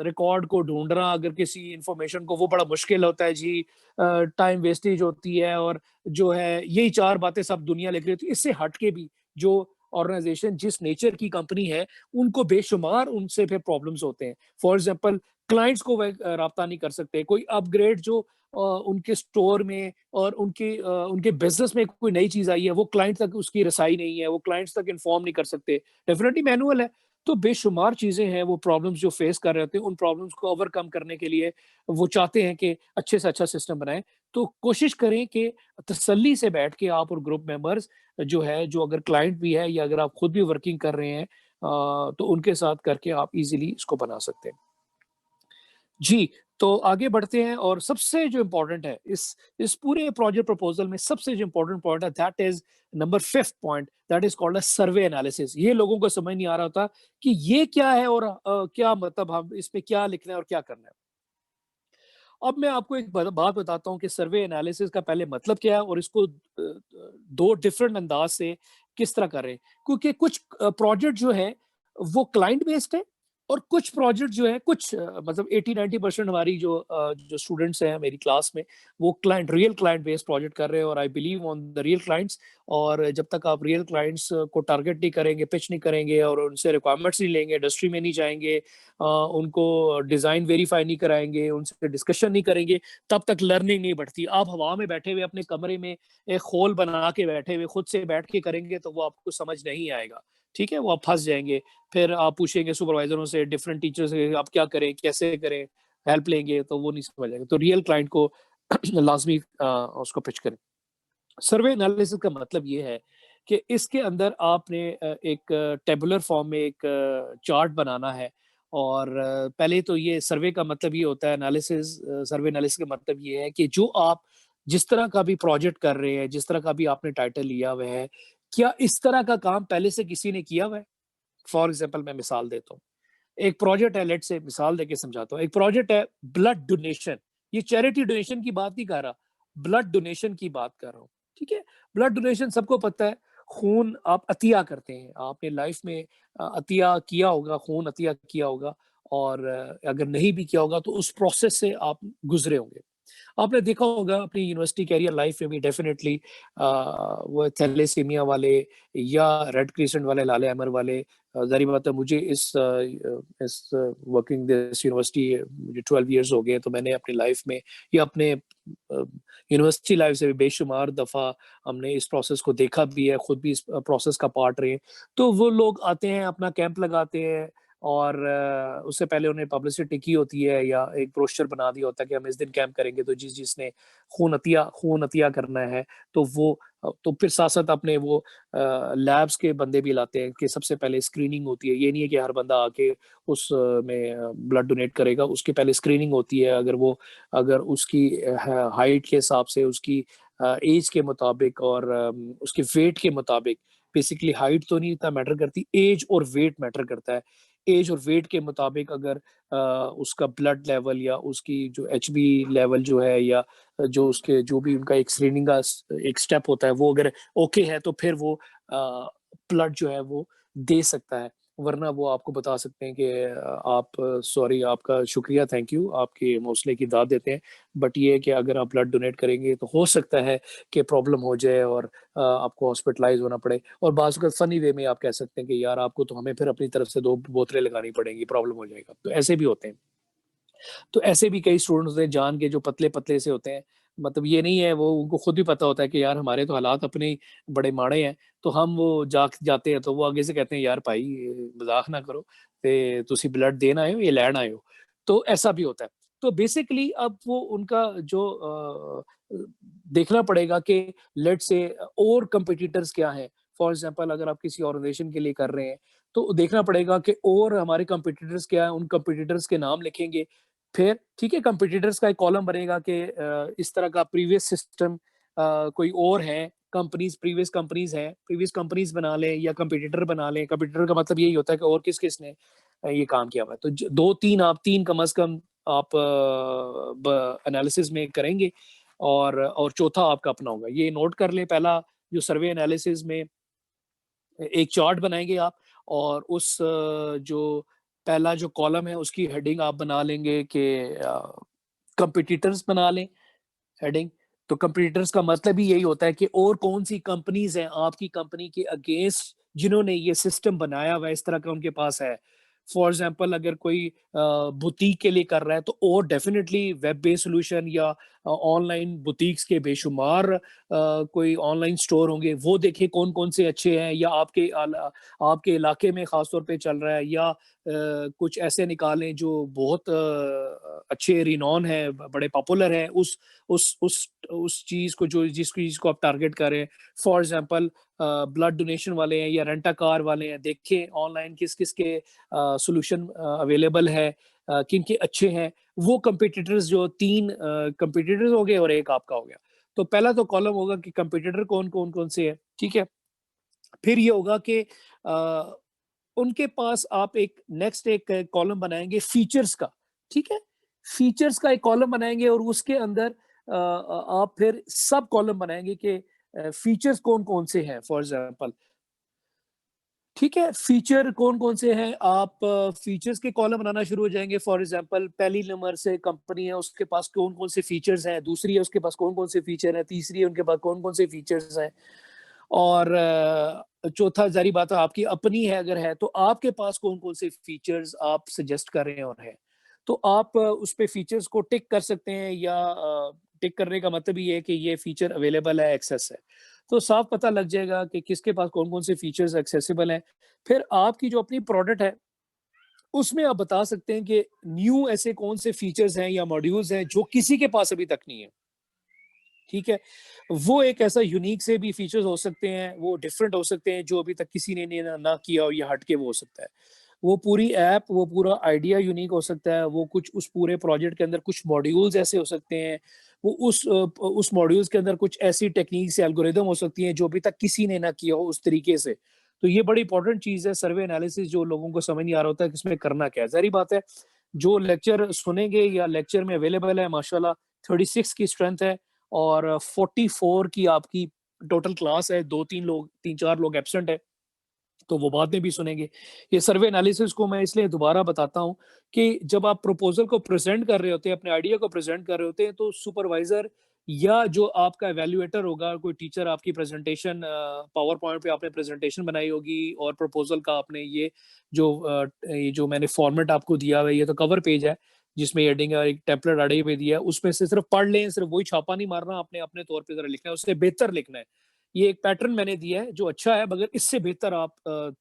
Speaker 1: रिकॉर्ड को ढूँढना अगर किसी इन्फॉर्मेशन को वो बड़ा मुश्किल होता है जी, टाइम वेस्टेज होती है और जो है यही 4 बातें सब दुनिया लिख रही होती है। इससे हट के भी जो ऑर्गनाइज़ेशन जिस नेचर की कंपनी है, उनको बेशुमार उनसे फिर प्रॉब्लम्स होते हैं। फॉर एग्ज़ाम्पल क्लाइंट्स को वह राब्ता नहीं कर सकते, कोई अपग्रेड जो उनके स्टोर में और उनके बिज़नेस में कोई नई चीज़ आई है, वो क्लाइंट तक उसकी रसाई नहीं है, वो क्लाइंट्स तक इन्फॉर्म नहीं कर सकते। डेफ़िनिटली मैनुअल है, तो बेशुमार चीज़ें हैं, वो प्रॉब्लम्स जो फेस कर रहे होते हैं, उन प्रॉब्लम्स को ओवरकम करने के लिए वो चाहते हैं कि अच्छे से अच्छा सिस्टम बनाएँ। तो कोशिश करें कि तसल्ली से बैठ के आप और ग्रुप मेंबर्स जो है, जो अगर क्लाइंट भी है या अगर आप खुद भी वर्किंग कर रहे हैं तो उनके साथ करके आप ईज़िली इसको बना सकते हैं। जी, तो आगे बढ़ते हैं और सबसे जो इम्पोर्टेंट है इस पूरे प्रोजेक्ट प्रपोज़ल में सबसे जो इम्पोर्टेंट पॉइंट है that is number 5th point that is called a survey analysis. ये लोगों को समझ नहीं आ रहा होता कि ये क्या है और क्या मतलब हम इसमें क्या लिखना है और क्या करना है। अब मैं आपको एक बात बताता हूँ कि सर्वे एनालिसिस का पहले मतलब क्या है और इसको 2 डिफरेंट अंदाज़ से किस तरह करें। क्योंकि कुछ प्रोजेक्ट जो है वो क्लाइंट बेस्ड है और कुछ प्रोजेक्ट जो है कुछ मतलब 80-90% हमारी जो स्टूडेंट्स हैं मेरी क्लास में वो रियल क्लाइंट बेस्ड प्रोजेक्ट कर रहे हैं और I believe on the real clients. और जब तक आप रियल क्लाइंट्स को टारगेट नहीं करेंगे, पिच नहीं करेंगे और उनसे रिक्वायरमेंट्स नहीं लेंगे, इंडस्ट्री में नहीं जाएँगे, उनको डिज़ाइन वेरीफ़ाई नहीं कराएँगे, उनसे डिस्कशन नहीं करेंगे, तब तक लर्निंग नहीं बढ़ती। आप हवा में बैठे हुए अपने कमरे में एक खोल बना के बैठे हुए खुद से बैठ के करेंगे तो वो आपको समझ नहीं आएगा, ठीक है? वो आप फँस जाएँगे। फिर आप पूछेंगे सुपरवाइज़रों से, डिफरेंट टीचर्स से आप क्या करें, कैसे करें? हेल्प लेंगे तो वो नहीं समझ आएगा। तो रियल क्लाइंट को लाज़मी उसको पिच करें। सर्वे एनालिसिस का मतलब ये है कि इसके अंदर आपने एक टेबुलर फॉर्म में एक चार्ट बनाना है और पहले तो ये सर्वे का मतलब ये होता है एनालिसिस सर्वे एनालिसिस का मतलब ये है कि जो आप जिस तरह का भी प्रोजेक्ट कर रहे हैं, जिस तरह का भी आपने टाइटल लिया हुआ है, क्या इस तरह का काम पहले से किसी ने किया हुआ है? फॉर एग्ज़ाम्पल मैं मिसाल देता हूँ। एक प्रोजेक्ट है लेट्स से मिसाल देके समझाता हूँ। एक प्रोजेक्ट है ब्लड डोनेशन, ये चैरिटी डोनेशन की बात नहीं कर रहा, ब्लड डोनेशन की बात कर रहा हूँ, ठीक है? ब्लड डोनेशन सबको पता है, खून आप अतिया करते हैं, आपने लाइफ में अतिया किया होगा, खून अतिया किया होगा और अगर नहीं भी किया होगा तो उस प्रोसेस से आप गुज़रे होंगे। आपने देखा होगा अपनी यूनिवर्सिटी कैरियर लाइफ में भी डेफ़िनेटली वो थैलेसीमिया वाले या रेड क्रिसेंट वाले, लाले हैमर वाले ज़ाहिर बात है मुझे इस वर्किंग दिस यूनिवर्सिटी मुझे 12 इयर्स हो गए हैं, तो मैंने अपनी लाइफ में या अपने यूनिवर्सिटी लाइफ से भी बेशुमार दफ़ा हमने इस प्रोसेस को देखा भी है, खुद भी इस प्रोसेस का पार्ट रहे हैं। तो वो लोग आते हैं, अपना कैंप लगाते हैं और उससे पहले उन्हें पब्लिसिटी की होती है या एक ब्रोशर बना दिया होता है कि हम इस दिन कैंप करेंगे, तो जिसने खून अतिया करना है, तो वो तो फिर साथ-साथ अपने वो लैब्स के बंदे भी लाते हैं कि सबसे पहले स्क्रीनिंग होती है। ये नहीं है कि हर बंदा आके में ब्लड डोनेट करेगा, उसकी पहले स्क्रीनिंग होती है। अगर उसकी हाइट के हिसाब से, उसकी ऐज के मुताबिक और उसके वेट के मुताबिक, बेसिकली हाइट तो नहीं इतना मैटर करती, ऐज और वेट मैटर करता है। ऐज और वेट के मुताबिक अगर उसका ब्लड लेवल या उसकी जो एचबी लेवल जो है या जो उसके जो भी उनका एक स्क्रीनिंग का एक स्टेप होता है, वो अगर ओके है तो फिर वो ब्लड जो है वो दे सकता है। वरना वो आपको बता सकते हैं कि आप सॉरी आपका शुक्रिया, थैंक यू, आपके हौसले की दाद देते हैं। बट ये है कि अगर आप ब्लड डोनेट करेंगे तो हो सकता है कि प्रॉब्लम हो जाए और आपको हॉस्पिटलाइज़ होना पड़े और बाज़ अगर फ़नी वे में आप कह सकते हैं कि यार आपको तो हमें फिर अपनी तरफ से 2 बोतलें लगानी पड़ेंगी, प्रॉब्लम हो जाएगा। तो ऐसे भी होते हैं। तो ऐसे भी कई स्टूडेंट्स हैं जान के जो पतले-पतले से होते हैं, मतलब ये नहीं है वो उनको खुद भी पता होता है कि यार हमारे तो हालात अपने ही बड़े माड़े हैं, तो हम वो जाते हैं तो वो आगे से कहते हैं यार भाई मज़ाक ना करो ते ਤੁਸੀਂ ब्लड देन आए हो या लैन आए हो। तो ऐसा भी होता है। तो बेसिकली अब वो उनका जो देखना पड़ेगा कि लेट्स से और कॉम्पिटिटर्स क्या हैं। फॉर एग्ज़ाम्पल अगर आप किसी ऑर्गनाइज़ेशन के लिए कर रहे हैं, तो देखना पड़ेगा कि और हमारे कॉम्पिटिटर्स क्या हैं, उन कॉम्पिटिटर्स के नाम लिखेंगे। फिर ठीक है, कॉम्पिटिटर्स का एक कॉलम बनेगा कि इस तरह का प्रीवियस सिस्टम कोई और है, प्रीवियस कंपनीज़ बना लें या कॉम्पिटिटर बना लें। कॉम्पिटिटर का मतलब यही होता है कि और किस-किस ने ये काम किया हुआ है। तो ज 2-3 आप 3 कम से कम आप ब एनालिसिस में करेंगे और चौथा आपका अपना होगा। ये नोट कर लें पहला जो सर्वे एनालिसिस में एक चार्ट बनाएँगे आप और जो पहला जो कॉलम है उसकी हेडिंग आप बना लेंगे कि कंपटीटर्स बना लें हेडिंग। तो कंपटीटर्स का मतलब ही यही होता है कि और कौन-सी कंपनीज़ हैं आपकी कंपनी के अगेंस्ट जिन्होंने ये सिस्टम बनाया हुआ है, इस तरह का उनके पास है। फॉर एग्ज़ाम्पल अगर कोई बुटीक के लिए कर रहा है तो और डेफ़िनिटली वेब बेस्ड सॉल्यूशन या ऑनलाइन बुटीक्स के बेशुमार कोई ऑनलाइन स्टोर होंगे, वो देखें कौन-कौन से अच्छे हैं या आपके इलाके में ख़ास तौर पे चल रहा है या कुछ ऐसे निकालें जो बहुत अच्छे रिनॉन हैं, बड़े पॉपुलर हैं उस चीज़ को जो जिस चीज़ को आप टारगेट कर रहे हैं। फॉर एग्ज़ाम्पल ब्लड डोनेशन वाले हैं या रेंट अ कार वाले हैं, देखें ऑनलाइन किस-किस के सॉल्यूशन अवेलेबल है, किनके अच्छे हैं। वो कॉम्पिटिटर्स जो 3 कॉम्पिटिटर्स हो गए और 1 आपका हो गया। तो पहला तो कॉलम होगा कि कॉम्पिटिटर कौन-कौन से हैं, ठीक है? फिर ये होगा कि अ, उनके पास आप एक कॉलम बनाएँगे फीचर्स का, ठीक है? फीचर्स का एक कॉलम बनाएँगे और उसके अंदर आप फिर सब कॉलम बनाएँगे कि फीचर्स कौन-कौन से हैं फॉर एग्ज़ाम्पल, ठीक है? फीचर कौन-कौन से हैं, आप फीचर्स के कॉलम बनाना शुरू हो जाएँगे फॉर एग्ज़ाम्पल पहली नंबर से कंपनी है उसके पास कौन-कौन से फीचर्स हैं, दूसरी है उसके पास कौन-कौन से फीचर हैं, तीसरी है उनके पास कौन-कौन से फीचर्स हैं। और चौथा ज़ाहिर बात है आपकी अपनी है अगर है, तो आपके पास कौन-कौन से फीचर्स आप सजेस्ट कर रहे हैं और हैं। तो आप उस पे फीचर्स को टिक कर सकते हैं या टिक करने का मतलब ये है कि ये फीचर अवेलेबल है, एक्सेस है। तो साफ पता लग जाएगा कि किसके पास कौन-कौन से फीचर्स एक्सेसिबल हैं। फिर आपकी जो अपनी प्रोडक्ट है, उसमें आप बता सकते हैं कि न्यू ऐसे कौन से फीचर्स हैं या मॉड्यूल्स हैं जो किसी के पास अभी तक नहीं है। ठीक है? वो एक ऐसा यूनिक से भी फीचर्स हो सकते हैं, वो डिफरेंट हो सकते हैं, जो अभी तक किसी ने ना किया हो या हट के वो हो सकता है। वो पूरी ऐप, वो पूरा आइडिया यूनिक हो सकता है, वो कुछ उस पूरे प्रोजेक्ट के अंदर कुछ मॉड्यूल्स ऐसे हो सकते हैं, वो उस मॉड्यूल्स के अंदर कुछ ऐसी टेक्निक्स या एल्गोरिदम हो सकती हैं, जो अभी तक किसी ने ना किया हो उस तरीके से। तो ये बड़ी इंपॉर्टेंट चीज़ है, सर्वे एनालिसिस जो लोगों को समझ नहीं आ रहा होता है कि इसमें करना क्या है। ज़ाहिर-सी बात है, जो लेक्चर सुनेंगे या लेक्चर में अवेलेबल है माशाल्लाह 36 की स्ट्रेंथ है और 44 की आपकी टोटल क्लास है, 2-3 लोग 3-4 लोग एब्सेंट हैं। तो वो बाद में भी सुनेंगे। ये सर्वे एनालिसिस को मैं इसलिए दोबारा बताता हूँ कि जब आप प्रपोज़ल को प्रेज़ेंट कर रहे होते हैं, अपने आइडिया को प्रेज़ेंट कर रहे होते हैं, तो सुपरवाइज़र या जो आपका इवैल्यूएटर होगा, कोई टीचर आपकी प्रेज़ेंटेशन पावर पॉइंट पे आपने प्रेज़ेंटेशन बनाई होगी और प्रपोज़ल का आपने ये जो मैंने फ़ॉर्मेट आपको दिया हुआ है, ये तो कवर पेज है, जिसमें हेडिंग है, एक टेम्पलेट आड़े पे दिया है, उसमें से सिर्फ़ पढ़ लें, सिर्फ़ वही छापा नहीं मारना, आपने अपने तौर पे ज़रा लिखना है, उससे बेहतर लिखना है। ये एक पैटर्न मैंने दिया है जो अच्छा है, मगर इससे बेहतर आप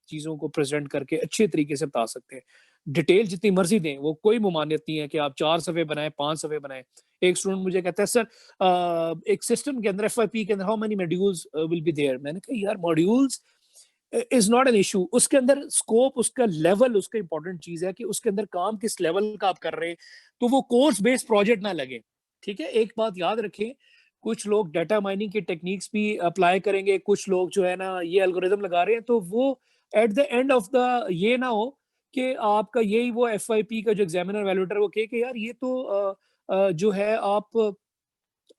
Speaker 1: चीज़ों को प्रेज़ेंट करके अच्छे तरीके से बता सकते हैं। डिटेल जितनी मर्ज़ी दें, वो कोई ममानियत नहीं है कि आप 4 सफ़े बनाएँ, 5 सफ़े बनाएँ। एक स्टूडेंट मुझे कहता है, सर एक सिस्टम के अंदर एफवाईपी के अंदर how many modules will be there? मैंने कहा यार modules is not an issue. उसके अंदर स्कोप, उसका लेवल, उसका इम्पोर्टेंट चीज़ है कि उसके अंदर काम किस लेवल का आप कर रहे हैं, तो वो कोर्स बेस्ड प्रोजेक्ट ना लगे। ठीक है? एक बात याद रखें, कुछ लोग डाटा माइनिंग की टेक्निक्स भी अप्लाई करेंगे, कुछ लोग जो है ना ये एल्गोरिदम लगा रहे हैं, तो वो at the end of the ये ना हो कि आपका यही वो एफवाईपी का जो एग्जामिनर वैल्यूएटर वो कहे कि यार ये तो जो है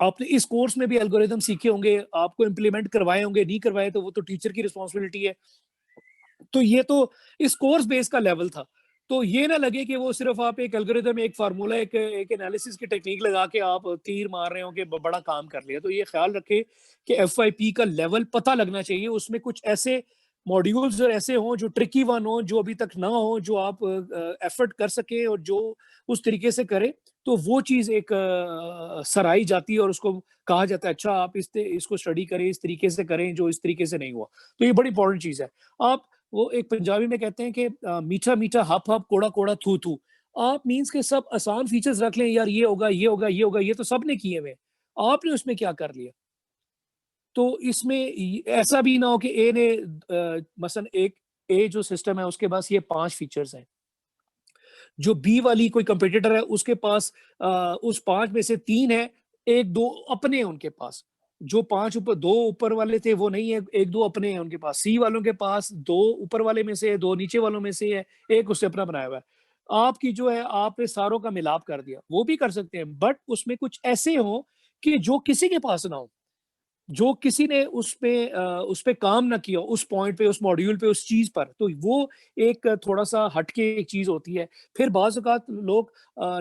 Speaker 1: आपने इस कोर्स में भी एल्गोरिदम सीखे होंगे, आपको इम्प्लीमेंट करवाए होंगे, नहीं करवाए तो वो तो टीचर की रिस्पॉन्सिबिलिटी है। तो ये तो इस कोर्स बेस का लेवल था। तो ये ना लगे कि वो सिर्फ़ आप एक एल्गोरिदम, एक फ़ॉर्मूला, एक एक एनालिसिस की टेक्नीक लगा के आप तीर मार रहे हो कि ब बड़ा काम कर लिया। तो ये ख़्याल रखें कि एफवाईपी का लेवल पता लगना चाहिए। उसमें कुछ ऐसे मॉड्यूल्स ऐसे हों जो ट्रिकी वन हो, जो अभी तक ना हो, जो आप एफ़र्ट कर सकें और जो उस तरीके से करें, तो वो चीज़ एक सराही जाती है और उसको कहा जाता है, अच्छा आप इसको स्टडी करें, इस तरीके से करें, जो इस तरीके से नहीं हुआ। तो ये बड़ी इम्पोर्टेंट चीज़ है। आप वो एक पंजाबी में कहते हैं कि मीठा मीठा हप हप कोड़ा कोड़ा थू थू। आप मीन्स के सब आसान फीचर्स रख लें, यार ये होगा, ये होगा, ये होगा, ये तो सबने किए हुए हैं। आपने उसमें क्या कर लिया? तो इसमें ऐसा भी ना हो कि ए ने मसलन एक ए जो सिस्टम है उसके पास ये 5 फीचर्स हैं। जो बी वाली कोई कंपटीटर है उसके पास उस 5 में से 3 है, 1-2 अपने हैं उनके पास। जो 5 ऊपर 2 ऊपर वाले थे वो नहीं है, 1-2 अपने हैं उनके पास। सी वालों के पास 2 ऊपर वाले में से है, 2 नीचे वालों में से है, 1 उससे अपना बनाया हुआ है। आपकी जो है आपने सारों का मिलाप कर दिया, वो भी कर सकते हैं बट उसमें कुछ ऐसे हों कि जो किसी के पास ना हो। जो किसी ने उस पे काम ना किया, उस पॉइंट पे, उस मॉड्यूल पे, उस चीज़ पर, तो वो एक थोड़ा-सा हट के एक चीज़ होती है। फिर बाज़ औक़ात लोग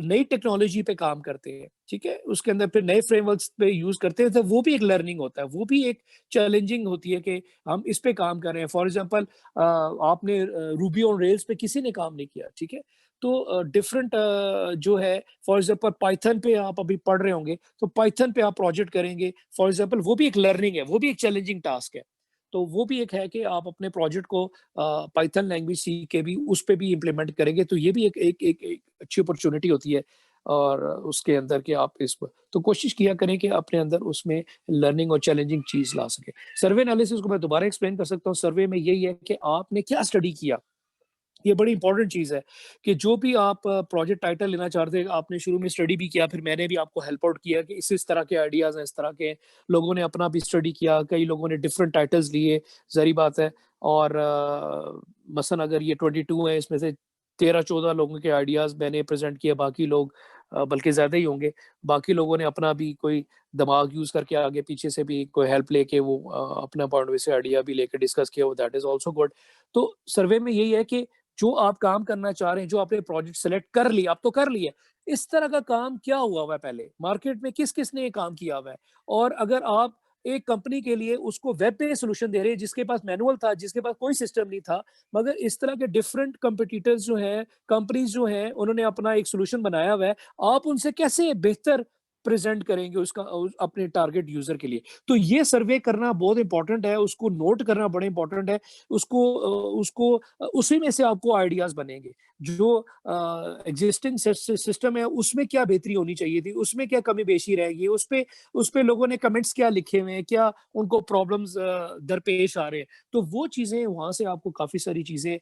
Speaker 1: नई टेक्नोलॉजी पे काम करते हैं, ठीक है? उसके अंदर फिर नए फ्रेमवर्क्स पे यूज़ करते हैं, तो वो भी एक लर्निंग होता है, वो भी एक चैलेंजिंग होती है कि हम इस पे काम कर रहे हैं। फॉर एग्ज़ाम्पल आपने रूबी ऑन रेल्स पे किसी ने काम नहीं किया, ठीक है? तो डिफरेंट जो है फॉर एग्ज़ाम्पल पाइथन पे आप अभी पढ़ रहे होंगे, तो पाइथन पे आप प्रोजेक्ट करेंगे, फॉर एग्ज़ाम्पल वो भी एक लर्निंग है, वो भी एक चैलेंजिंग टास्क है। तो वो भी एक है कि आप अपने प्रोजेक्ट को पाइथन लैंग्वेज सीख के भी उस पे भी इम्प्लीमेंट करेंगे, तो ये भी एक अच्छी अपॉर्च्युनिटी होती है और उसके अंदर कि आप इस प तो कोशिश किया करें कि अपने अंदर उसमें लर्निंग और चैलेंजिंग चीज़ ला सकें। सर्वे एनालिसिस को मैं दोबारा एक्सप्लेन कर सकता हूँ, सर्वे में यही है कि आपने क्या स्टडी किया? ये बड़ी इंपॉर्टेंट चीज़ है कि जो भी आप प्रोजेक्ट टाइटल लेना चाहते हैं, आपने शुरू में स्टडी भी किया, फिर मैंने भी आपको हेल्प आउट किया कि इस तरह के आइडियाज़ हैं, इस तरह के लोगों ने अपना भी स्टडी किया, कई लोगों ने डिफरेंट टाइटल्स लिए, ज़ाहिर बात है और मसलन अगर ये 22 है, इसमें से 13-14 लोगों के आइडियाज़ मैंने प्रेज़ेंट किए, बाकी लोग बल्कि ज़्यादा ही होंगे, बाकी लोगों ने अपना भी कोई दिमाग यूज़ करके आगे पीछे से भी कोई हेल्प लेके वो अपना पॉइंट ऑफ व्यू से आइडिया भी लेके डिस्कस किया, वो दैट इज़ आल्सो गुड। तो सर्वे में यही है कि जो आप काम करना चाह रहे हैं, जो आपने प्रोजेक्ट सेलेक्ट कर लिया, अब तो कर लिया। इस तरह का काम क्या हुआ हुआ है पहले? मार्केट में किस-किस ने ये काम किया हुआ है? और अगर आप एक कंपनी के लिए उसको वेब पे सॉल्यूशन दे रहे हैं, जिसके पास मैनुअल था, जिसके पास कोई सिस्टम नहीं था, मगर इस तरह के डिफरेंट कॉम्पिटिटर्स जो हैं, कंपनीज़ जो हैं, उन्होंने अपना एक सॉल्यूशन बनाया हुआ है। आप उनसे कैसे बेहतर प्रेज़ेंट करेंगे उसका अपने टारगेट यूज़र के लिए? तो ये सर्वे करना बहुत इम्पोर्टेंट है, उसको नोट करना बड़ा इम्पोर्टेंट है। उसी में से आपको आइडियाज़ बनेंगे। जो एग्ज़िस्टिंग सिस्टम है उसमें क्या बेहतरी होनी चाहिए थी, उसमें क्या कमी-बेशी रह गई, उसपे लोगों ने कमेंट्स क्या लिखे हुए हैं, क्या उनको प्रॉब्लम्स दरपेश आ रहे हैं। तो वो चीज़ें वहाँ से आपको काफ़ी सारी चीज़ें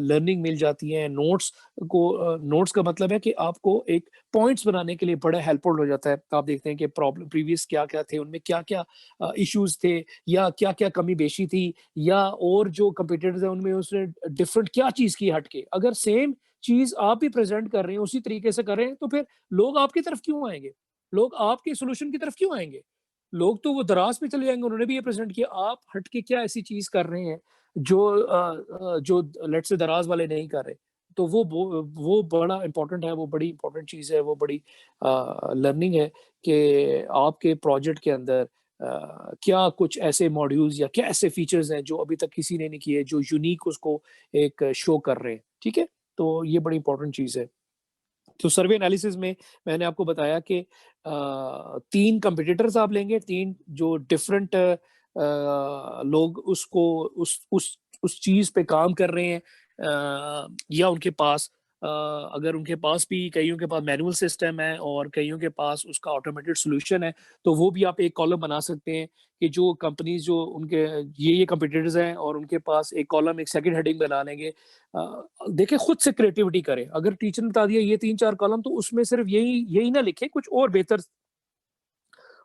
Speaker 1: लर्निंग मिल जाती हैं। नोट्स का मतलब है कि आपको एक पॉइंट्स बनाने के लिए बड़ा हेल्पफुल हो जाता है। आप देखते हैं कि प्रॉब्लम प्रीवियस क्या-क्या थे, उनमें क्या-क्या इश्यूज़ थे या क्या-क्या कमी-बेशी थी या और जो कंपीटिटर्स हैं उनमें उसने डिफरेंट क्या चीज़ की हट के? अगर सेम चीज़ आप भी प्रेज़ेंट कर रहे हैं, उसी तरीके से कर रहे हैं, तो फिर लोग आपकी तरफ क्यों आएँगे? लोग आपके सॉल्यूशन की तरफ क्यों आएँगे? लोग तो वो दराज़ पे चले जाएँगे, उन्होंने भी ये प्रेज़ेंट किया, आप हट के क्या ऐसी चीज़ कर रहे हैं, जो लेट्स से दराज़ वाले नहीं कर रहे। तो वो बड़ा इम्पोर्टेंट है, वो बड़ी इम्पोर्टेंट चीज़ है, वो बड़ी लर्निंग है कि आपके प्रोजेक्ट के अंदर क्या कुछ ऐसे मॉड्यूल्स या क्या ऐसे फीचर्स हैं जो अभी तक किसी ने नहीं किए, जो यूनिक उसको एक शो कर रहे हैं, ठीक है? तो ये बड़ी इम्पोर्टेंट चीज़ है। तो सर्वे एनालिसिस में मैंने आपको बताया कि 3 कॉम्पिटिटर्स आप लेंगे, 3 जो डिफरेंट लोग उसको उस चीज़ पे काम कर रहे हैं, या उनके पास अगर उनके पास भी कइयों के पास मैनुअल सिस्टम है और कइयों के पास उसका ऑटोमेटेड सॉल्यूशन है, तो वो भी आप एक कॉलम बना सकते हैं कि जो कंपनीज़ जो उनके ये कॉम्पिटिटर्स हैं और उनके पास एक कॉलम, एक सेकंड हेडिंग बना लेंगे। देखिए खुद से क्रिएटिविटी करें। अगर टीचर ने बता दिया ये 3-4 कॉलम, तो उसमें सिर्फ यही यही ना लिखें, कुछ और बेहतर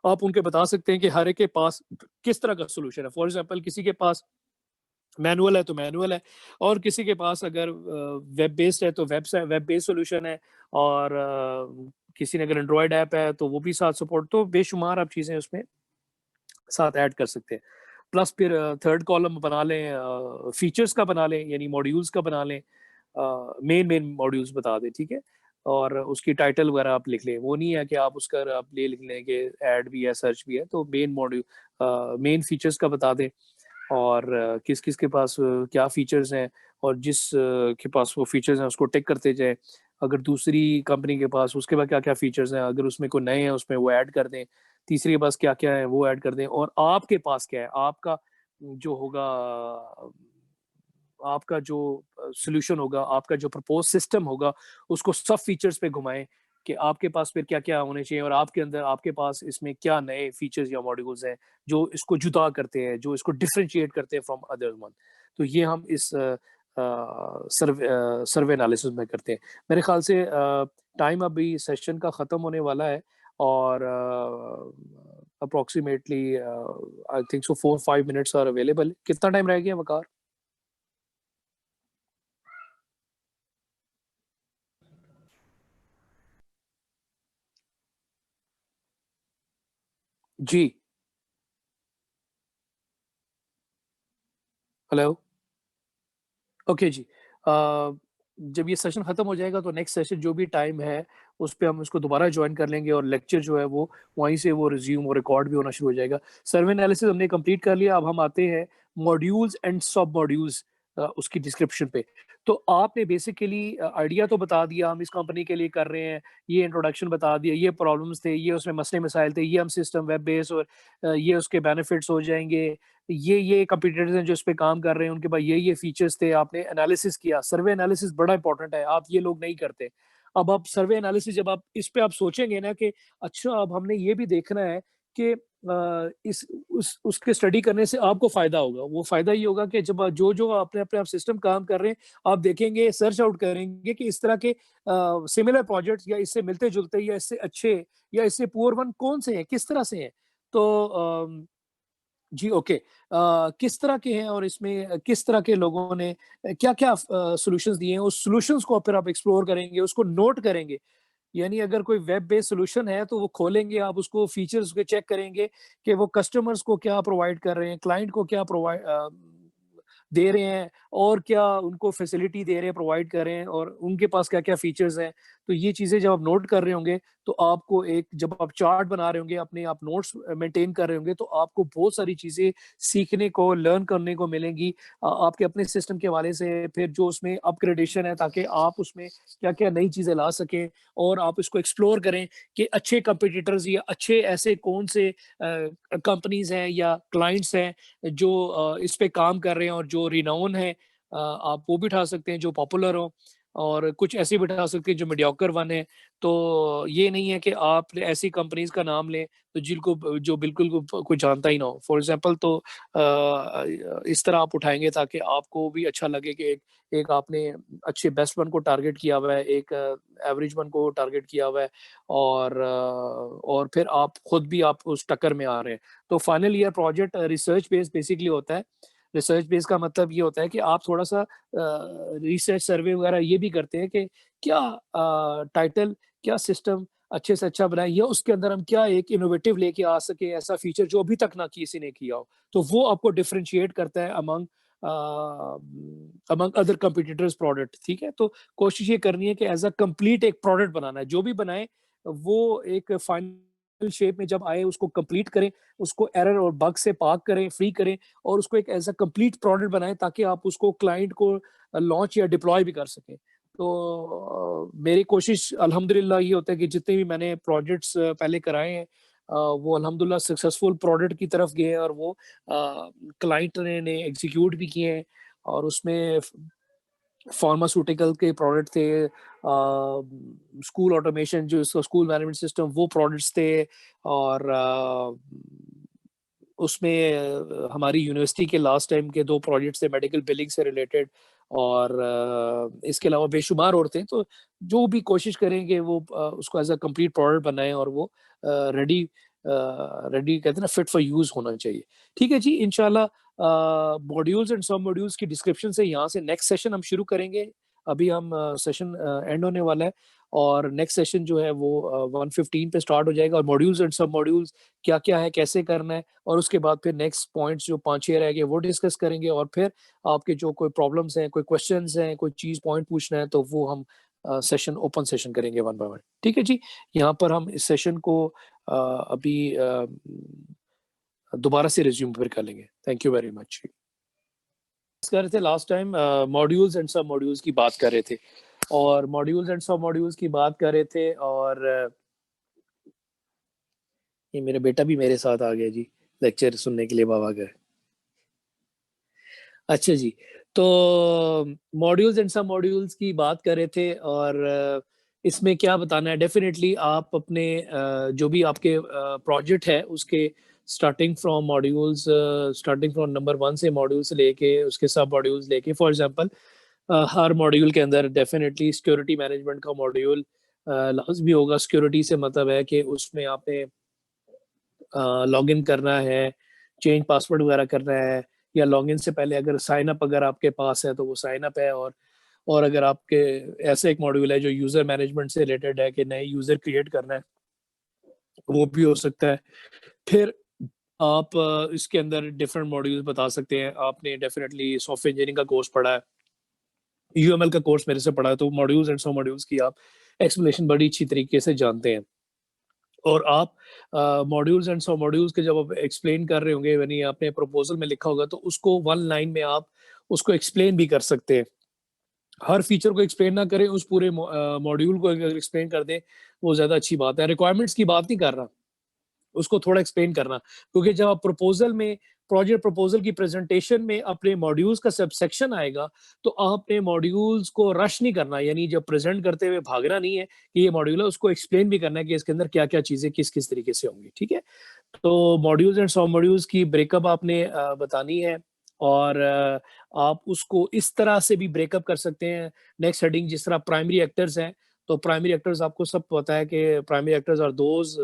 Speaker 1: आप उनके बता सकते हैं कि हर एक के पास किस तरह का सॉल्यूशन है। फॉर एग्ज़ाम्पल किसी के पास मैनुअल है तो मैनुअल है, और किसी के पास अगर वेब बेस्ड है तो वेब बेस्ड सॉल्यूशन है, और किसी ने अगर एंड्रॉयड ऐप है तो वो भी साथ सपोर्ट, तो बेशुमार आप चीज़ें उसमें साथ ऐड कर सकते हैं। प्लस फिर थर्ड कॉलम बना लें, फीचर्स का बना लें, यानी मॉड्यूल्स का बना लें। मेन मॉड्यूल्स बता दें, ठीक है? और उसकी टाइटल वगैरह आप लिख लें। वो नहीं है कि आप उसका आप ये लिख लें कि ऐड भी है, सर्च भी है, तो मेन फीचर्स का बता दें, और किस-किस के पास क्या फीचर्स हैं, और के पास वो फीचर्स हैं उसको टिक करते जाएँ। अगर दूसरी कंपनी के पास उसके बाद क्या-क्या फीचर्स हैं, अगर उसमें कोई नए हैं उसमें वो ऐड कर दें। तीसरी के पास क्या-क्या है वो ऐड कर दें, और आपके पास क्या है, आपका जो होगा, आपका जो सॉल्यूशन होगा, आपका जो प्रपोज़ सिस्टम होगा, उसको सब फीचर्स पे घुमाएँ कि आपके पास फिर क्या-क्या होने चाहिए, और आपके अंदर आपके पास इसमें क्या नए फीचर्स या मॉड्यूल्स हैं, जो इसको जुदा करते हैं, जो इसको डिफरेंशिएट करते हैं फ्रॉम अदर वन। तो ये हम इस सर्वे एनालिसिस में करते हैं। मेरे ख़्याल से टाइम अभी सेशन का ख़त्म होने वाला है, और approximately I think so 4-5 minutes are available. कितना टाइम रह गया वक़ार? जी, हेलो। ओके जी। जब ये सेशन खत्म हो जाएगा तो नेक्स्ट सेशन जो भी टाइम है, उस पे हम उसको दोबारा जॉइन कर लेंगे, और लेक्चर जो है वो वहीं से वो रिज़्यूम और रिकॉर्ड भी होना शुरू हो जाएगा। सर्वे एनालिसिस हमने कंप्लीट कर लिया, अब हम आते हैं मॉड्यूल्स एंड सब मॉड्यूल्स, उसकी डिस्क्रिप्शन पे। तो आपने बेसिकली आइडिया तो बता दिया, हम इस कंपनी के लिए कर रहे हैं, ये इंट्रोडक्शन बता दिया, ये प्रॉब्लम्स थे, ये उसमें मसले-मसाइल थे, ये हम सिस्टम वेब बेस, और ये उसके बेनिफिट्स हो जाएँगे, ये कंपटीटर्स हैं जो इस पे काम कर रहे हैं, उनके पास ये फीचर्स थे, आपने एनालिसिस किया। सर्वे एनालिसिस बड़ा इंपॉर्टेंट है, आप ये लोग नहीं करते। अब आप सर्वे एनालिसिस जब आप इस पे आप सोचेंगे ना कि अच्छा अब हमने ये भी देखना है कि इस उस उसके स्टडी करने से आपको फ़ायदा होगा। वो फ़ायदा ये होगा कि जब जो अपने आप सिस्टम काम कर रहे हैं, आप देखेंगे, सर्च आउट करेंगे कि इस तरह के सिमिलर प्रोजेक्ट्स या इससे मिलते-जुलते या इससे अच्छे या इससे पुअर वन कौन से हैं, किस तरह से हैं। तो जी, ओके। किस तरह के हैं, और इसमें किस तरह के लोगों ने क्या-क्या सॉल्यूशंस दिए हैं, उस सॉल्यूशंस को फिर आप एक्सप्लोर करेंगे, उसको नोट करेंगे। यानी अगर कोई वेब बेस्ड सॉल्यूशन है, तो वो खोलेंगे, आप उसको फीचर्स के चेक करेंगे कि वो कस्टमर्स को क्या प्रोवाइड कर रहे हैं, क्लाइंट को क्या दे रहे हैं, और क्या उनको फैसिलिटी दे रहे हैं, प्रोवाइड कर रहे हैं, और उनके पास क्या-क्या फीचर्स हैं। तो ये चीज़ें जब आप नोट कर रहे होंगे, तो आपको एक जब आप चार्ट बना रहे होंगे, अपने आप नोट्स मेंटेन कर रहे होंगे, तो आपको बहुत सारी चीज़ें सीखने को, लर्न करने को मिलेंगी। आपके अपने सिस्टम के हवाले से, फिर जो उसमें अपग्रेडेशन है, ताकि आप उसमें क्या-क्या नई चीज़ें ला सकें, और आप इसको एक्सप्लोर करें कि अच्छे कंपीटिटर्स या अच्छे ऐसे कौन से कंपनीज़ हैं या क्लाइंट्स हैं जो इस पे काम कर रहे हैं, और जो रिनाउन है, आप वो भी उठा सकते हैं जो पॉपुलर हो, और कुछ ऐसे भी उठा सकते हैं जो मीडियोकर वन है। तो ये नहीं है कि आप ऐसी कंपनीज़ का नाम लें तो जिनको जो बिल्कुल कोई जानता ही ना हो। फॉर एग्ज़ाम्पल तो इस तरह आप उठाएँगे ताकि आपको भी अच्छा लगे कि एक एक आपने अच्छे बेस्ट वन को टारगेट किया हुआ है, एक एवरेज वन को टारगेट किया हुआ है, और फिर आप खुद भी आप उस टक्कर में आ रहे हैं। तो final year project research based basically होता है। रिसर्च बेस्ड का मतलब ये होता है कि आप थोड़ा-सा रिसर्च सर्वे वगैरह ये भी करते हैं कि क्या टाइटल, क्या सिस्टम अच्छे से अच्छा बनाएँ, या उसके अंदर हम क्या एक इनोवेटिव लेके आ सकें, ऐसा फीचर जो अभी तक ना किसी ने किया हो। तो वो आपको डिफरेंशिएट करता है among among other competitors product, ठीक है? तो कोशिश ये करनी है कि एज़ अ कंप्लीट एक प्रोडक्ट बनाना है। जो भी बनाए वो एक फाइनल शेप में जब आए उसको कंप्लीट करें, उसको एरर और बग से पाक करें, फ्री करें और उसको एक एज़ अ कंप्लीट प्रोडक्ट बनाएँ ताकि आप उसको क्लाइंट को लॉन्च या डिप्लॉय भी कर सकें। तो मेरी कोशिश अल्हम्दुलिल्लाह ये होता है कि जितने भी मैंने प्रोजेक्ट्स पहले कराए हैं वो अल्हम्दुलिल्लाह सक्सेसफुल प्रोडक्ट की तरफ गए हैं और वो क्लाइंट ने एग्ज़ीक्यूट भी किए हैं और उसमें फार्मास्यूटिकल के प्रोडक्ट थे, स्कूल ऑटोमेशन जो इसका स्कूल मैनेजमेंट सिस्टम वो प्रोडक्ट्स थे और उसमें हमारी यूनिवर्सिटी के लास्ट टाइम के 2 प्रोजेक्ट्स थे मेडिकल बिलिंग से रिलेटेड और इसके अलावा बेशुमार और थे। तो जो भी कोशिश करेंगे वो उसको एज़ अ कंप्लीट प्रोडक्ट बनाएँ और वो रेडी रेडी कहते हैं ना फिट फॉर यूज़ होना चाहिए। ठीक है जी, इंशाल्लाह मॉड्यूल्स एंड सब मॉड्यूल्स की डिस्क्रिप्शन से यहाँ से नेक्स्ट सेशन हम शुरू करेंगे। अभी हम सेशन एंड होने वाला है और नेक्स्ट सेशन जो है वो 1:15 पे स्टार्ट हो जाएगा और मॉड्यूल्स एंड सब मॉड्यूल्स क्या-क्या है, कैसे करना है और उसके बाद फिर नेक्स्ट पॉइंट्स जो 5-6 रह गए वो डिस्कस करेंगे और फिर आपके जो कोई प्रॉब्लम्स हैं, कोई क्वेश्चन्स हैं, कोई चीज़ पॉइंट पूछना है तो वो हम सेशन ओपन सेशन करेंगे वन बाय वन। ठीक है जी? यहाँ पर हम इस सेशन को अभी दोबारा से रिज़्यूम फिर कर लेंगे। Thank you very much. कर रहे थे लास्ट टाइम मॉड्यूल्स एंड सब मॉड्यूल्स की बात कर रहे थे और मॉड्यूल्स एंड सब मॉड्यूल्स की बात कर रहे थे और ये मेरा बेटा भी मेरे साथ आ गया जी, लेक्चर सुनने के लिए बाबा का। अच्छा जी, तो मॉड्यूल्स एंड सब मॉड्यूल्स की बात कर रहे थे और इसमें क्या बताना है डेफ़िनेटली आप अपने जो भी आपके प्रोजेक्ट है उसके स्टार्टिंग फ्रॉम नंबर 1 से मॉड्यूल्स लेके उसके सब मॉड्यूल्स लेके फॉर एग्ज़ाम्पल हर मॉड्यूल के अंदर डेफ़िनेटली सिक्योरिटी मैनेजमेंट का मॉड्यूल लाज़मी होगा। सिक्योरिटी से मतलब है कि उसमें आपने लॉगिन करना है, चेंज पासवर्ड वगैरह करना है या लॉगिन से पहले अगर साइन अप अगर आपके पास है तो वो साइन अप है और अगर आपके ऐसा एक मॉड्यूल है जो यूज़र मैनेजमेंट से रिलेटेड है कि नए यूज़र क्रिएट करना है, वो भी हो सकता है। फिर आप इसके अंदर डिफरेंट मॉड्यूल्स बता सकते हैं। आपने डेफ़िनेटली सॉफ्टवेयर इंजीनियरिंग का कोर्स पढ़ा है, यूएमएल का कोर्स मेरे से पढ़ा है, तो मॉड्यूल्स एंड सब मॉड्यूल्स की आप एक्सप्लेनेशन बड़ी अच्छी तरीके से जानते हैं। और आप मॉड्यूल्स एंड सब मॉड्यूल्स के जब आप एक्सप्लेन कर रहे होंगे यानी आपने प्रपोज़ल में लिखा होगा तो उसको वन लाइन में आप उसको एक्सप्लेन भी कर सकते हैं। हर फीचर को एक्सप्लेन ना करें, उस पूरे मॉड्यूल को अगर एक्सप्लेन कर दें, वो ज़्यादा अच्छी बात है। रिक्वायरमेंट्स की बात नहीं कर रहा। उसको थोड़ा एक्सप्लेन करना क्योंकि जब आप प्रपोजल में प्रोजेक्ट प्रपोजल की प्रेजेंटेशन में अपने मॉड्यूल्स का सबसेक्शन आएगा तो आपने मॉड्यूल्स को रश नहीं करना यानी जब प्रेजेंट करते हुए भागना नहीं है कि ये मॉड्यूल है उसको एक्सप्लेन भी करना है कि इसके अंदर क्या क्या चीजें किस किस तरीके से होंगी। ठीक है, तो मॉड्यूल्स एंड सब मॉड्यूल्स की ब्रेकअप आपने बतानी है और आप उसको इस तरह से भी ब्रेकअप कर सकते हैं। नेक्स्ट हेडिंग जिस तरह प्राइमरी एक्टर्स हैं तो प्राइमरी एक्टर्स आपको सब पता है कि primary actors are those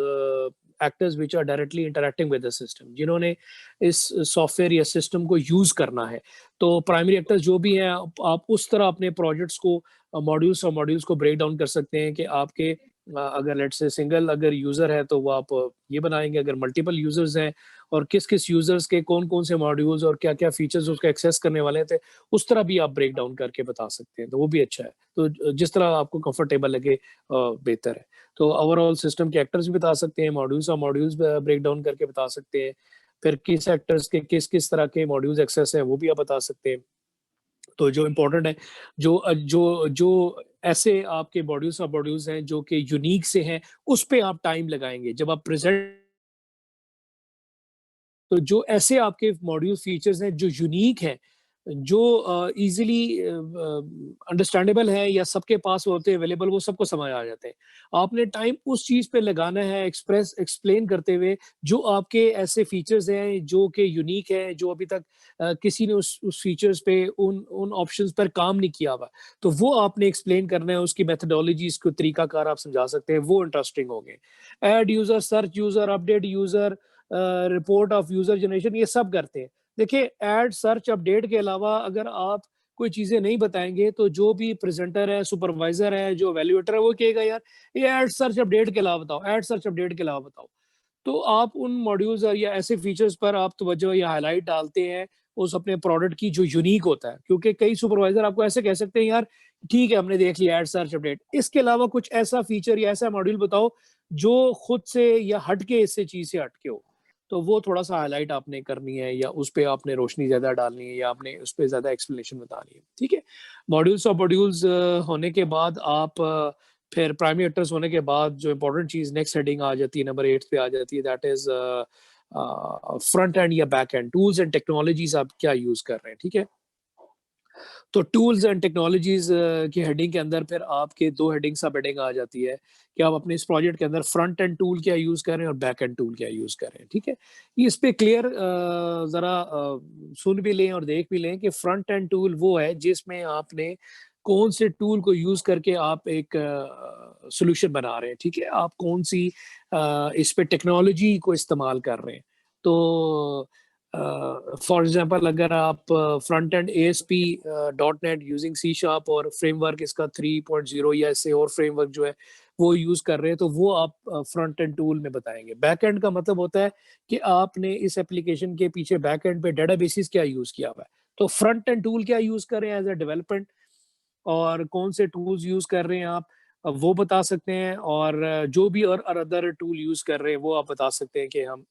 Speaker 1: actors which are directly interacting with the system, जिन्होंने इस सॉफ्टवेयर या सिस्टम को यूज करना है। तो प्राइमरी एक्टर्स जो भी हैं आप उस तरह अपने प्रोजेक्ट्स को मॉड्यूल्स और मॉड्यूल्स को ब्रेक डाउन कर सकते हैं कि आपके अगर लेट्स से सिंगल अगर यूजर है तो वो आप ये बनाएंगे, अगर मल्टीपल यूजर्स हैं और किस किस यूजर्स के कौन कौन से मॉड्यूल्स और क्या क्या फीचर्स उसका एक्सेस करने वाले थे, उस तरह भी आप ब्रेक डाउन करके बता सकते हैं, तो वो भी अच्छा है। तो जिस तरह आपको कंफर्टेबल लगे बेहतर है। तो ओवरऑल सिस्टम के एक्टर्स भी बता सकते हैं, मॉड्यूल्स और मॉड्यूल्स ब्रेक डाउन करके बता सकते हैं। फिर किस एक्टर्स के किस-किस तरह के मॉड्यूल्स एक्सेस हैं, वो भी आप बता सकते हैं। तो जो इम्पोर्टेंट है, जो ऐसे आपके मॉड्यूल्स और मॉड्यूल्स हैं जो कि यूनिक से हैं, उस पे आप टाइम लगाएँगे। जब आप प्रेज़ेंट तो जो ऐसे आपके मॉड्यूल फीचर्स हैं जो यूनिक हैं, जो ईज़िली अंडरस्टैंडेबल है या सबके पास होते हैं अवेलेबल वो सबको समझ आ जाते हैं। आपने टाइम उस चीज़ पे लगाना है एक्सप्लेन करते हुए जो आपके ऐसे फीचर्स हैं जो कि यूनिक हैं, जो अभी तक किसी ने उस फीचर्स पे उन ऑप्शंस पर काम नहीं किया हुआ। तो वो आपने एक्सप्लेन करना है, उसकी मेथोडोलॉजी, इसको तरीकाकार आप समझा सकते हैं, वो इंटरेस्टिंग होंगे। Add user, search user, update user, report of user generation ये सब करते हैं। देखिए ऐड, सर्च, अपडेट के अलावा अगर आप कोई चीज़ें नहीं बताएँगे तो जो भी प्रेज़ेंटर है, सुपरवाइज़र है, जो वैल्यूएटर है वो कहेगा यार ये ऐड, सर्च, अपडेट के अलावा बताओ, ऐड, सर्च, अपडेट के अलावा बताओ। तो आप उन मॉड्यूल्स या ऐसे फीचर्स पर आप तवज्जो या हाइलाइट डालते हैं, उस अपने प्रोडक्ट की जो यूनिक होता है, क्योंकि कई सुपरवाइज़र आपको ऐसे कह सकते हैं, यार ठीक है हमने देख लिया एड सर्च अपडेट, इसके अलावा कुछ ऐसा फीचर या ऐसा मॉड्यूल बताओ जो खुद से या हट के इससे चीज़ से हट के हो। तो वो थोड़ा-सा हाइलाइट आपने करनी है या उस पे आपने रोशनी ज़्यादा डालनी है या आपने उस पे ज़्यादा एक्सप्लेनेशन बतानी है, ठीक है? मॉड्यूल्स और मॉड्यूल्स होने के बाद आप फिर प्राइमरी एक्टर्स होने के बाद जो इम्पोर्टेंट चीज़ नेक्स्ट हेडिंग आ जाती है, नंबर 8 पे आ जाती है, दैट इज़ फ्रंट एंड या back and, tools and technologies आप क्या यूज़ कर रहे हैं, ठीक है? तो टूल्स एंड टेक्नोलॉजीज़ की हेडिंग के अंदर फिर आपके 2 हेडिंग सब हेडिंग आ जाती है, कि आप अपने इस प्रोजेक्ट के अंदर फ्रंट एंड टूल क्या यूज़ कर रहे हैं और बैक एंड टूल क्या यूज़ कर रहे हैं, ठीक है? ये इस पे क्लियर ज़रा सुन भी लें और देख भी लें कि फ्रंट एंड टूल वो है जिसमें आपने कौन से टूल को यूज़ करके आप एक सॉल्यूशन बना रहे हैं, ठीक है? आप कौन-सी इस पे टेक्नोलॉजी को इस्तेमाल कर रहे हैं। तो फॉर एग्जांपल अगर आप front end ASP dot net using C sharp और फ्रेमवर्क इसका 3.0 या इससे और फ्रेमवर्क जो है वो यूज कर रहे हैं, तो वो आप फ्रंट एंड टूल में बताएंगे। बैक एंड का मतलब होता है कि आपने इस एप्लीकेशन के पीछे बैक एंड पे डेटाबेसिस क्या यूज किया हुआ है। तो फ्रंट एंड टूल क्या यूज कर रहे हैं एज अ डेवलपमेंट, और कौन से टूल्स यूज़ कर रहे हैं आप, वो बता सकते हैं, और जो भी और अदर टूल यूज़ कर रहे हैं वो आप बता सकते हैं कि हम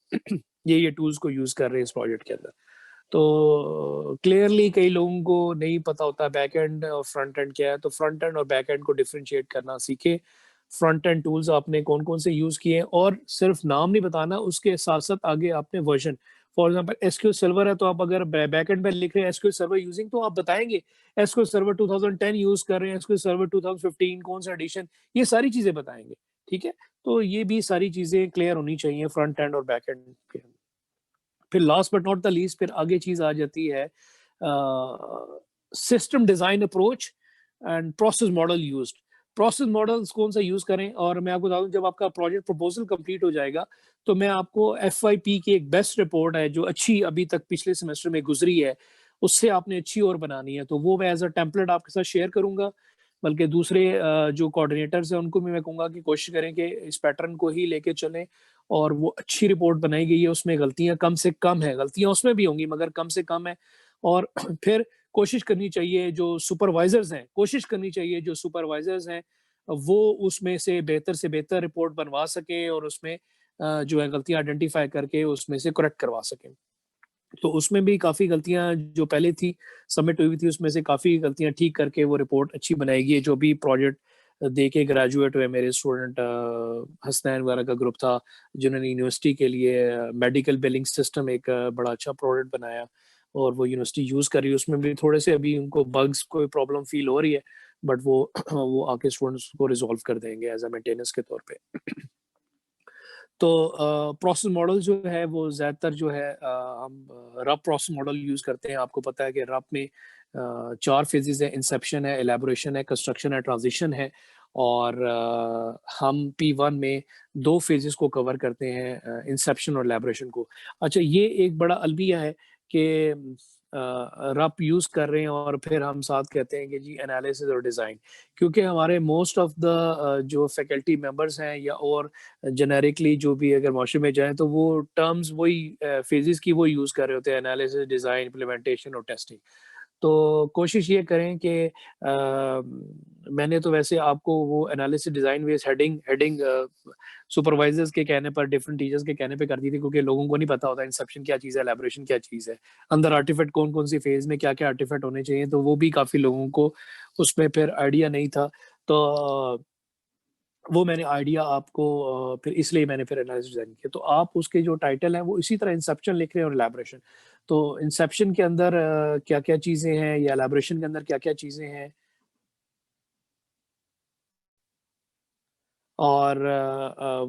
Speaker 1: ये टूल्स को यूज़ कर रहे हैं इस प्रोजेक्ट के अंदर। तो क्लियरली कई लोगों को नहीं पता होता बैक एंड और फ्रंट एंड क्या है, तो फ्रंट एंड और बैक एंड को डिफरेंशिएट करना सीखें। फ्रंट एंड टूल्स आपने कौन-कौन से यूज़ किए हैं, और सिर्फ नाम नहीं बताना, उसके साथ-साथ आगे आपने version, for example SQL server है, तो आप अगर बैक एंड पे लिख रहे हैं एसक्यूएल सर्वर यूजिंग, तो आप बताएँगे एसक्यूएल सर्वर 2010 यूज़ कर रहे हैं, एसक्यूएल सर्वर 2015 कौन-सा एडिशन, ये सारी चीज़ें बताएँगे, ठीक है? तो ये भी सारी चीज़ें क्लियर होनी चाहिए फ्रंट एंड और बैक एंड के। फिर last but not the least फिर आगे चीज़ आ जाती है system design approach and process model used. Process models कौन-सा यूज़ करें, और मैं आपको बता दूँ जब आपका प्रोजेक्ट प्रपोज़ल कंप्लीट हो जाएगा, तो मैं आपको एफवाईपी की एक बेस्ट रिपोर्ट है जो अच्छी अभी तक पिछले सेमेस्टर में गुज़री है, उससे आपने अच्छी और बनानी है, तो वो मैं एज़ अ टेम्पलेट आपके साथ शेयर करूँगा। बल्कि दूसरे जो कोऑर्डिनेटर्स हैं उनको भी मैं कहूँगा कि कोशिश करें कि इस पैटर्न को ही लेके चलें, और वो अच्छी रिपोर्ट बनाई गई है, उसमें गलतियाँ कम से कम है, गलतियाँ उसमें भी होंगी मगर कम से कम है। और फिर कोशिश करनी चाहिए जो सुपरवाइज़र्स हैं, कोशिश करनी चाहिए जो सुपरवाइज़र्स हैं, वो उसमें से बेहतर रिपोर्ट बनवा सकें, और उसमें जो है गलतियाँ आइडेंटिफ़ाई करके उसमें से करेक्ट करवा सकें। तो उसमें भी काफ़ी गलतियाँ जो पहले थी, सबमिट हुई थी, उसमें से काफ़ी गलतियाँ ठीक करके वो रिपोर्ट अच्छी बनाएगी। जो भी प्रोजेक्ट दे के ग्रेजुएट हुए मेरे स्टूडेंट, हसनैन वगैरह का ग्रुप था, जिन्होंने यूनिवर्सिटी के लिए मेडिकल बिलिंग सिस्टम एक बड़ा अच्छा प्रोडक्ट बनाया, और वो यूनिवर्सिटी यूज़ कर रही है। उसमें भी थोड़े से अभी उनको बग्स कोई प्रॉब्लम फ़ील हो रही है, बट वो वो आके स्टूडेंट्स को रिज़ॉल्व कर देंगे एज़ अ मेंटेनेंस के तौर पे। तो प्रोसेस मॉडल जो है वो ज़्यादातर जो है हम रफ प्रोसेस मॉडल यूज़ करते हैं। आपको पता है कि रफ में 4 फ़ेजेज़ है, इंसेप्शन है, एलैबोरेशन है, कंस्ट्रक्शन है, ट्रांज़िशन है, और हम P1 में 2 फ़ेजेज़ को कवर करते हैं, इंसेप्शन और एलैबोरेशन को। अच्छा, ये एक बड़ा अलविया है कि रफ यूज़ कर रहे हैं और फिर हम साथ कहते हैं कि जी एनालिसिस और डिज़ाइन, क्योंकि हमारे मोस्ट ऑफ द जो फैकल्टी मेंबर्स हैं या और जेनेरिकली जो भी अगर माशरे में जाएँ, तो वो टर्म्स वही फ़ेजेज़ की वो यूज़ कर रहे होते हैं, एनालिसिस, डिज़ाइन, इम्प्लीमेंटेशन और टेस्टिंग। तो कोशिश ये करें कि मैंने तो वैसे आपको वो analysis design based heading heading supervisors के कहने पर, डिफरेंट टीचर्स के कहने पे कर दी थी, क्योंकि लोगों को नहीं पता होता इंसेप्शन क्या चीज़ है, एलैबोरेशन क्या चीज़ है। अंदर आर्टिफैक्ट कौन-कौन सी फ़ेज़ में क्या-क्या आर्टिफैक्ट होने चाहिए, तो वो भी काफ़ी लोगों को उसमें फिर आइडिया नहीं था। तो वो मैंने आइडिया आपको फिर इसलिए मैंने फिर एनालिसिस डिज़ाइन किया। तो आप उसके जो टाइटल हैं वो इसी तरह इंसेप्शन लिख रहे हैं और एलैबोरेशन। तो इंसेप्शन के अंदर क्या-क्या चीज़ें हैं, या एलैबोरेशन के अंदर क्या-क्या चीज़ें हैं, और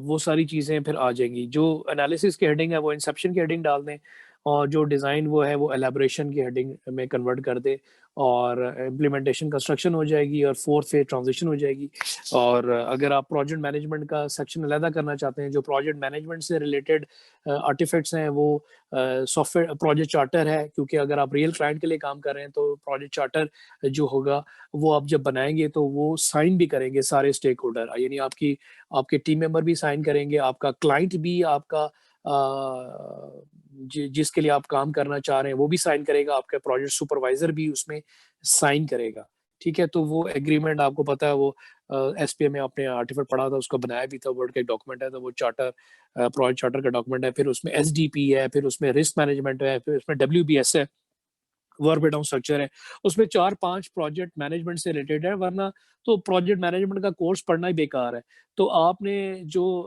Speaker 1: वो सारी चीज़ें फिर आ जाएँगी। जो एनालिसिस की हेडिंग है वो इंसेप्शन की हेडिंग डाल दें, और जो डिज़ाइन वो है वो एलैबोरेशन की हेडिंग में कन्वर्ट कर दें, और इम्प्लीमेंटेशन कंस्ट्रक्शन हो जाएगी, और 4th फेज़ ट्रांज़िशन हो जाएगी। और अगर आप प्रोजेक्ट मैनेजमेंट का सेक्शन अलहदा करना चाहते हैं, जो प्रोजेक्ट मैनेजमेंट से रिलेटेड आर्टिफैक्ट्स हैं, वो सॉफ्टवेयर प्रोजेक्ट चार्टर है, क्योंकि अगर आप रियल क्लाइंट के लिए काम कर रहे हैं तो प्रोजेक्ट चार्टर जो होगा वो आप जब बनाएँगे तो वो साइन भी करेंगे सारे स्टेक होल्डर, यानी आपकी आपके टीम मेंबर भी साइन करेंगे, आपका क्लाइंट भी आपका जिसके लिए आप काम करना चाह रहे हैं वो भी साइन करेगा, आपका प्रोजेक्ट सुपरवाइज़र भी उसमें साइन करेगा, ठीक है? तो वो एग्रीमेंट आपको पता है वो एसपीए में आपने आर्टिफैक्ट पढ़ा था, उसको बनाया भी था, वर्ड का एक डॉक्यूमेंट है, तो वो चार्टर प्रोजेक्ट चार्टर का डॉक्यूमेंट है, फिर उसमें एसडीपी है, फिर उसमें रिस्क मैनेजमेंट है, फिर उसमें डब्ल्यूबीएस है। वर्क डाउन स्ट्रक्चर है, उसमें 4-5 प्रोजेक्ट मैनेजमेंट से रिलेटेड है, वरना तो प्रोजेक्ट मैनेजमेंट का कोर्स पढ़ना ही बेकार है। तो आपने जो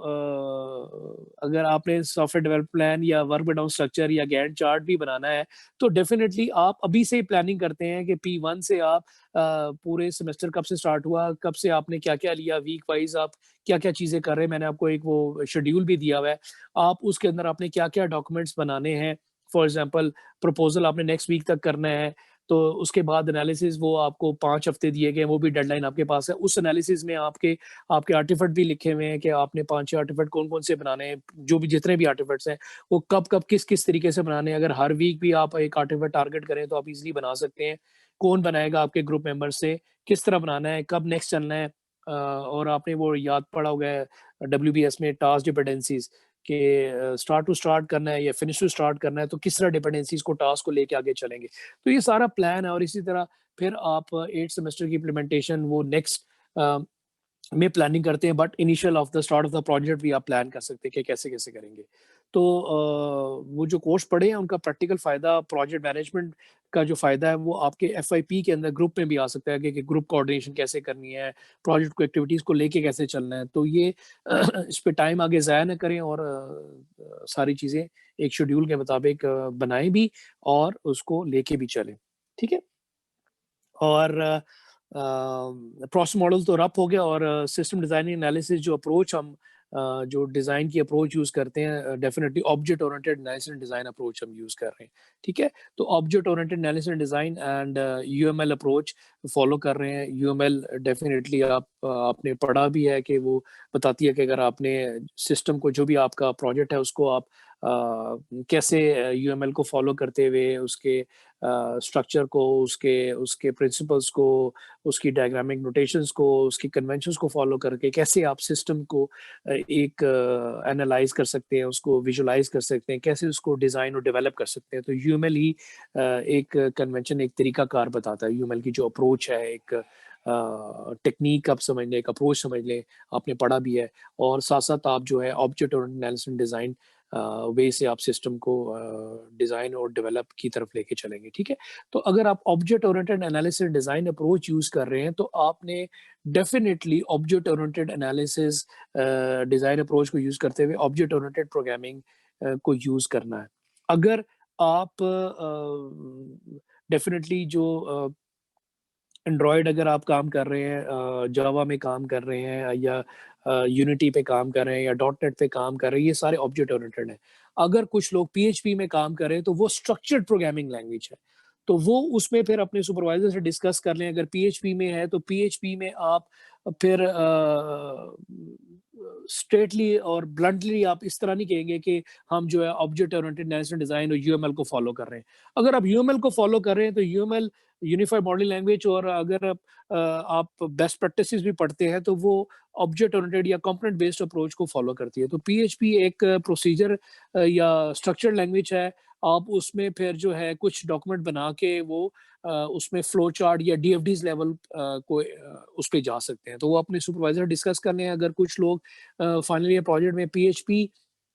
Speaker 1: अगर आपने सॉफ्टवेयर डेवलप प्लान या वर्क डाउन स्ट्रक्चर या गैंट चार्ट भी बनाना है, तो डेफ़िनिटली आप अभी से ही प्लानिंग करते हैं कि P1 से आप पूरे सेमेस्टर कब से स्टार्ट हुआ, कब से आपने क्या-क्या लिया, वीक वाइज़ आप क्या-क्या चीज़ें कर रहे हैं, मैंने आपको एक वो शेड्यूल भी दिया हुआ है। आप उसके अंदर आपने क्या-क्या डॉक्यूमेंट्स बनाने हैं, फॉर एग्ज़ाम्पल प्रपोज़ल आपने नेक्स्ट वीक तक करना है, तो उसके बाद एनालिसिस वो आपको 5 हफ़्ते दिए गए हैं, वो भी डेडलाइन आपके पास है। उस एनालिसिस में आपके आपके आर्टिफैक्ट भी लिखे हुए हैं कि आपने 5-6 आर्टिफैक्ट कौन-कौन से बनाने हैं, जो भी जितने भी आर्टिफैक्ट्स हैं, वो कब-कब, किस-किस तरीके से बनाने हैं। अगर हर वीक भी आप एक आर्टिफैक्ट टारगेट करें, तो आप ईज़िली बना सकते हैं। कौन बनाएगा आपके ग्रुप मेंबर से, किस तरह बनाना है, कब नेक्स्ट चलना है और आपने वो याद पड़ा होगा डब्ल्यूबीएस में टास्क डिपेंडेंसीज़ कि स्टार्ट टू स्टार्ट करना है या फिनिश टू स्टार्ट करना है, तो किस तरह डिपेंडेंसीज़ को टास्क को लेके आगे चलेंगे। तो ये सारा प्लान है और इसी तरह फिर आप 8 सेमेस्टर की इम्प्लीमेंटेशन वो नेक्स्ट अ, में प्लानिंग करते हैं but initial of the start of the project भी आप प्लान कर सकते हैं कि कैसे-कैसे करेंगे। तो वो जो कोर्स पढ़े हैं उनका प्रैक्टिकल फ़ायदा प्रोजेक्ट मैनेजमेंट का जो फ़ायदा है वो आपके एफआईपी के अंदर ग्रुप में भी आ सकता है कि ग्रुप कोऑर्डिनेशन कैसे करनी है, प्रोजेक्ट को एक्टिविटीज़ को लेके कैसे चलना है। तो ये इस पे टाइम आगे ज़ाया ना करें और सारी चीज़ें एक शेड्यूल के मुताबिक बनाएँ भी और उसको लेके भी चलें। ठीक है? और प्रोसेस मॉडल तो रप हो गया और सिस्टम डिज़ाइनिंग एनालिसिस जो अप्रोच हम जो डिज़ाइन की अप्रोच यूज़ करते हैं definitely object oriented analysis and design approach हम यूज़ कर रहे हैं, ठीक है? तो object oriented analysis and design and UML approach follow कर रहे हैं। यूएमएल डेफिनिटली आपने पढ़ा भी है कि वो बताती है कि अगर आपने सिस्टम को जो भी आपका प्रोजेक्ट है उसको आप कैसे यूएमएल को फॉलो करते हुए उसके स्ट्रक्चर को, उसके उसके प्रिंसिपल्स को, उसकी डायग्रामिक नोटेशंस को, उसकी कन्वेंशंस को फ़ॉलो करके कैसे आप सिस्टम को एक एनालाइज़ कर सकते हैं, उसको विजुअलाइज़ कर सकते हैं, कैसे उसको डिज़ाइन और डेवलप कर सकते हैं। तो यूएमएल ही एक कन्वेंशन, एक तरीकाकार बताता है। यूएमएल की जो अप्रोच है, एक टेक्नीक आप समझ लें, एक अप्रोच समझ लें, आपने पढ़ा भी है और साथ-साथ आप जो है object oriented analysis and design way से आप सिस्टम को डिज़ाइन और डेवलप की तरफ लेके चलेंगे, ठीक है? तो अगर आप object oriented analysis design approach use कर रहे हैं, तो आपने definitely object oriented analysis design approach को यूज़ करते हुए ऑब्जेक्ट ओरिएंटेड प्रोग्रामिंग को यूज़ करना है। अगर आप डेफ़िनिटली जो एंड्रॉयड अगर आप काम कर रहे हैं जावा में काम कर रहे हैं या यूनिटी पे काम कर रहे हैं या डॉट नेट पे काम कर रहे हैं, ये सारे ऑब्जेक्ट ओरिएंटेड हैं। अगर कुछ लोग पीएचपी में काम कर रहे हैं, तो वो स्ट्रक्चर्ड प्रोग्रामिंग लैंग्वेज है। तो वो उसमें फिर अपने सुपरवाइज़र से डिस्कस कर लें, अगर पीएचपी में है, तो पीएचपी में आप फिर स्ट्रेटली और ब्लंटली आप इस तरह नहीं कहेंगे कि हम जो है ऑब्जेक्ट ओरिएंटेड एनालिसिस डिज़ाइन और यूएमएल को फ़ॉलो कर रहे हैं। अगर आप यूएमएल को फ़ॉलो कर रहे हैं, तो यूएमएल यूनिफाइड मॉडलिंग लैंग्वेज और अगर आप बेस्ट प्रैक्टिसेस भी पढ़ते हैं, तो वो ऑब्जेक्ट ओरिएंटेड या कंपोनेंट बेस्ड अप्रोच को फ़ॉलो करती है। तो पीएचपी एक प्रोसीजर या स्ट्रक्चर्ड लैंग्वेज है। आप उसमें फिर जो है कुछ डॉक्यूमेंट बना के वो उसमें फ्लो चार्ट या डीएफडीज़ लेवल उस पे जा सकते हैं। तो वो अपने सुपरवाइज़र डिस्कस कर लें। अगर कुछ लोग फाइनल ईयर प्रोजेक्ट में पीएचपी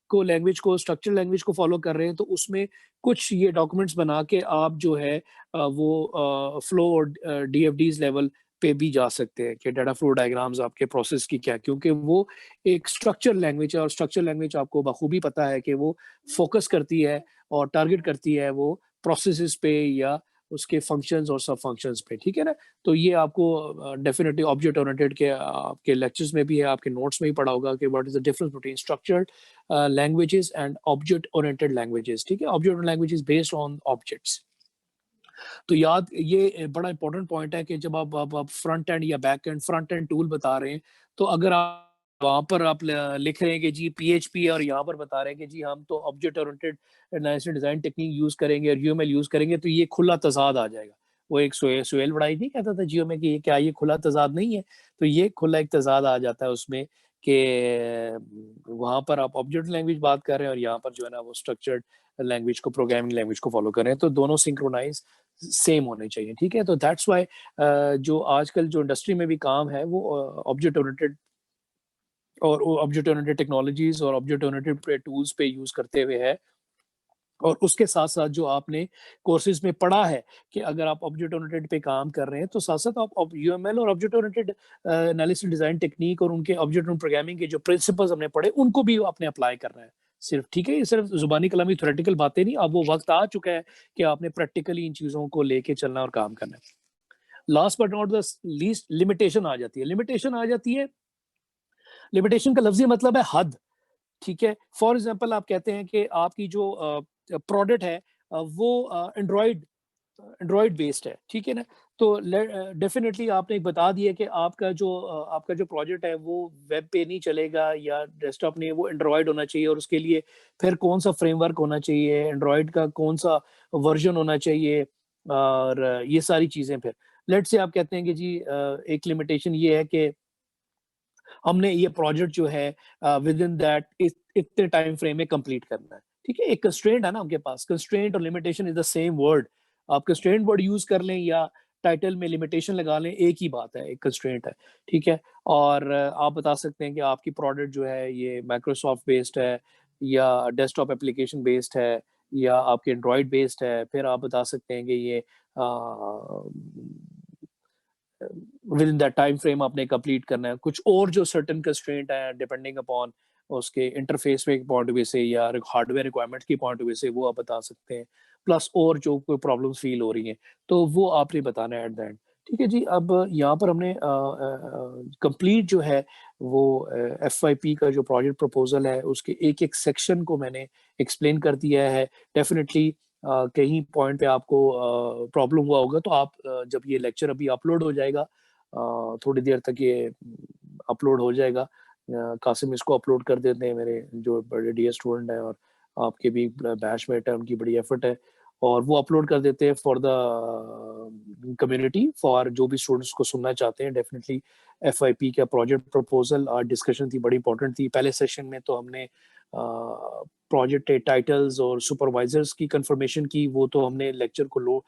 Speaker 1: को लैंग्वेज को स्ट्रक्चर लैंग्वेज को फ़ॉलो कर रहे हैं, तो उसमें कुछ ये डॉक्यूमेंट्स बना के आप जो है वो फ्लो और डीएफडीज़ लेवल पे भी जा सकते हैं कि डाटा फ्लो डायग्राम्स आपके प्रोसेस की क्या है, क्योंकि वो एक स्ट्रक्चर लैंग्वेज है और स्ट्रक्चर लैंग्वेज आपको बखूबी पता है कि वो फ़ोकस करती है और टारगेट करती है वो प्रोसेसेस पे या उसके फंक्शंस और सब फंक्शंस पे, ठीक है ना? तो ये आपको डेफिनिटली ऑब्जेक्ट ओरिएंटेड के आपके लेक्चर्स में भी है, आपके नोट्स में ही पढ़ा होगा कि what is the difference between structured languages and object oriented languages, ठीक है? Object oriented language is based on objects. तो याद ये बड़ा इंपॉर्टेंट पॉइंट है कि जब आप फ्रंट एंड या back and front end tool बता रहे हैं, तो अगर आप वहाँ पर आप लिख रहे हैं कि जी पीएचपी और यहाँ पर बता रहे हैं कि जी हम तो object oriented analysis design technique use करेंगे और यूएमएल यूज करेंगे, तो ये खुला तजाद आ जाएगा। वो एक सुहेल बड़ाई नहीं कहता था जियो में कि ये क्या ये खुला तजाद नहीं है, तो ये खुला एक तजाद आ जाता है उसमें कि वहाँ पर आप ऑब्जेक्ट लैंग्वेज बात कर रहे हैं और यहाँ पर जो है ना वो स्ट्रक्चर्ड लैंग्वेज को, प्रोग्रामिंग लैंग्वेज को फॉलो कर रहे हैं, तो दोनों सिंक्रोनाइज सेम होने चाहिए, ठीक है? तो दैट्स व्हाई जो आजकल जो इंडस्ट्री में भी काम है वो ऑब्जेक्ट ओरिएंटेड और ऑब्जेक्ट ओरिएंटेड टेक्नोलॉजीज और ऑब्जेक्ट ओरिएंटेड टूल्स पे यूज करते हुए है। और उसके साथ-साथ जो आपने कोर्सेज़ में पढ़ा है कि अगर आप ऑब्जेक्ट ओरिएंटेड पे काम कर रहे हैं, तो साथ-साथ आप यूएमएल और object oriented analysis design technique और उनके ऑब्जेक्ट ओरिएंटेड प्रोग्रामिंग के जो प्रिंसिपल्स हमने पढ़े, उनको भी आपने अप्लाई करना है सिर्फ़, ठीक है? ये सिर्फ़ ज़ुबानी कलामी थ्योरेटिकल बातें नहीं, अब वो वक़्त आ चुका है कि आपने प्रैक्टिकली इन चीज़ों को लेके चलना और काम करना है। Last but not the least, limitation आ जाती है। लिमिटेशन का लफ्ज़ी मतलब है हद। ठीक है? फॉर एग्ज़ाम्पल आप कहते हैं कि आपकी जो प्रोडक्ट है वो एंड्रॉइड बेस्ड है, ठीक है ना? तो डेफ़िनिटली आपने बता दिया कि आपका जो प्रोजेक्ट है वो वेब पे नहीं चलेगा या डेस्कटॉप नहीं, वो एंड्रॉइड होना चाहिए और उसके लिए फिर कौन-सा फ्रेमवर्क होना चाहिए, एंड्रॉइड का कौन-सा वर्ज़न होना चाहिए और ये सारी चीज़ें फिर। लेट्स से आप कहते हैं कि जी एक लिमिटेशन ये है कि हमने ये प्रोजेक्ट जो है विद इन दैट इतने टाइम फ्रेम में कंप्लीट करना है, ठीक है? एक कंस्ट्रेंट है ना आपके पास, कंस्ट्रेंट और limitation is the same word. आप कंस्ट्रेंट वर्ड यूज कर लें या टाइटल में लिमिटेशन लगा लें, एक ही बात है, एक कंस्ट्रेंट है, ठीक है? और आप बता सकते हैं कि आपकी प्रोडक्ट जो है ये माइक्रोसॉफ्ट बेस्ड है या डेस्कटॉप एप्लीकेशन बेस्ड है या आपके एंड्रॉइड बेस्ड है। फिर आप बता सकते हैं कि ये with in that time frame आपने कंप्लीट करना है। कुछ और जो सर्टेन कंस्ट्रेंट है डिपेंडिंग अपॉन उसके इंटरफेस के पॉइंट ऑफ व्यू से या हार्डवेयर रिक्वायरमेंट्स की पॉइंट ऑफ व्यू से वो आप बता सकते हैं। प्लस और जो कोई प्रॉब्लम्स फील हो रही हैं, तो वो आपने बताना है एट द एंड। ठीक है जी, अब यहाँ पर हमने कंप्लीट जो है वो एफवाईपी का जो प्रोजेक्ट प्रपोज़ल है उसके एक-एक सेक्शन को मैंने एक्सप्लेन कर दिया है। डेफिनिटली कहीं पॉइंट पे आपको प्रॉब्लम हुआ होगा तो आप जब ये लेक्चर अभी अपलोड हो जाएगा थोड़ी देर तक ये अपलोड हो जाएगा। कासिम इसको अपलोड कर देते हैं, मेरे जो बड़े डियर स्टूडेंट हैं और आपके भी बैचमेट हैं, उनकी बड़ी एफर्ट है और वो अपलोड कर देते हैं फॉर द कम्युनिटी, फॉर जो भी स्टूडेंट्स को सुनना चाहते हैं। डेफिनिटली एफआईपी का प्रोजेक्ट प्रपोजल आज डिस्कशन थी, बड़ी इंपॉर्टेंट थी। पहले सेशन में तो हमने प्रोजेक्ट टाइटल्स और सुपरवाइजर्स की कंफर्मेशन की, वो तो हमने लेक्चर को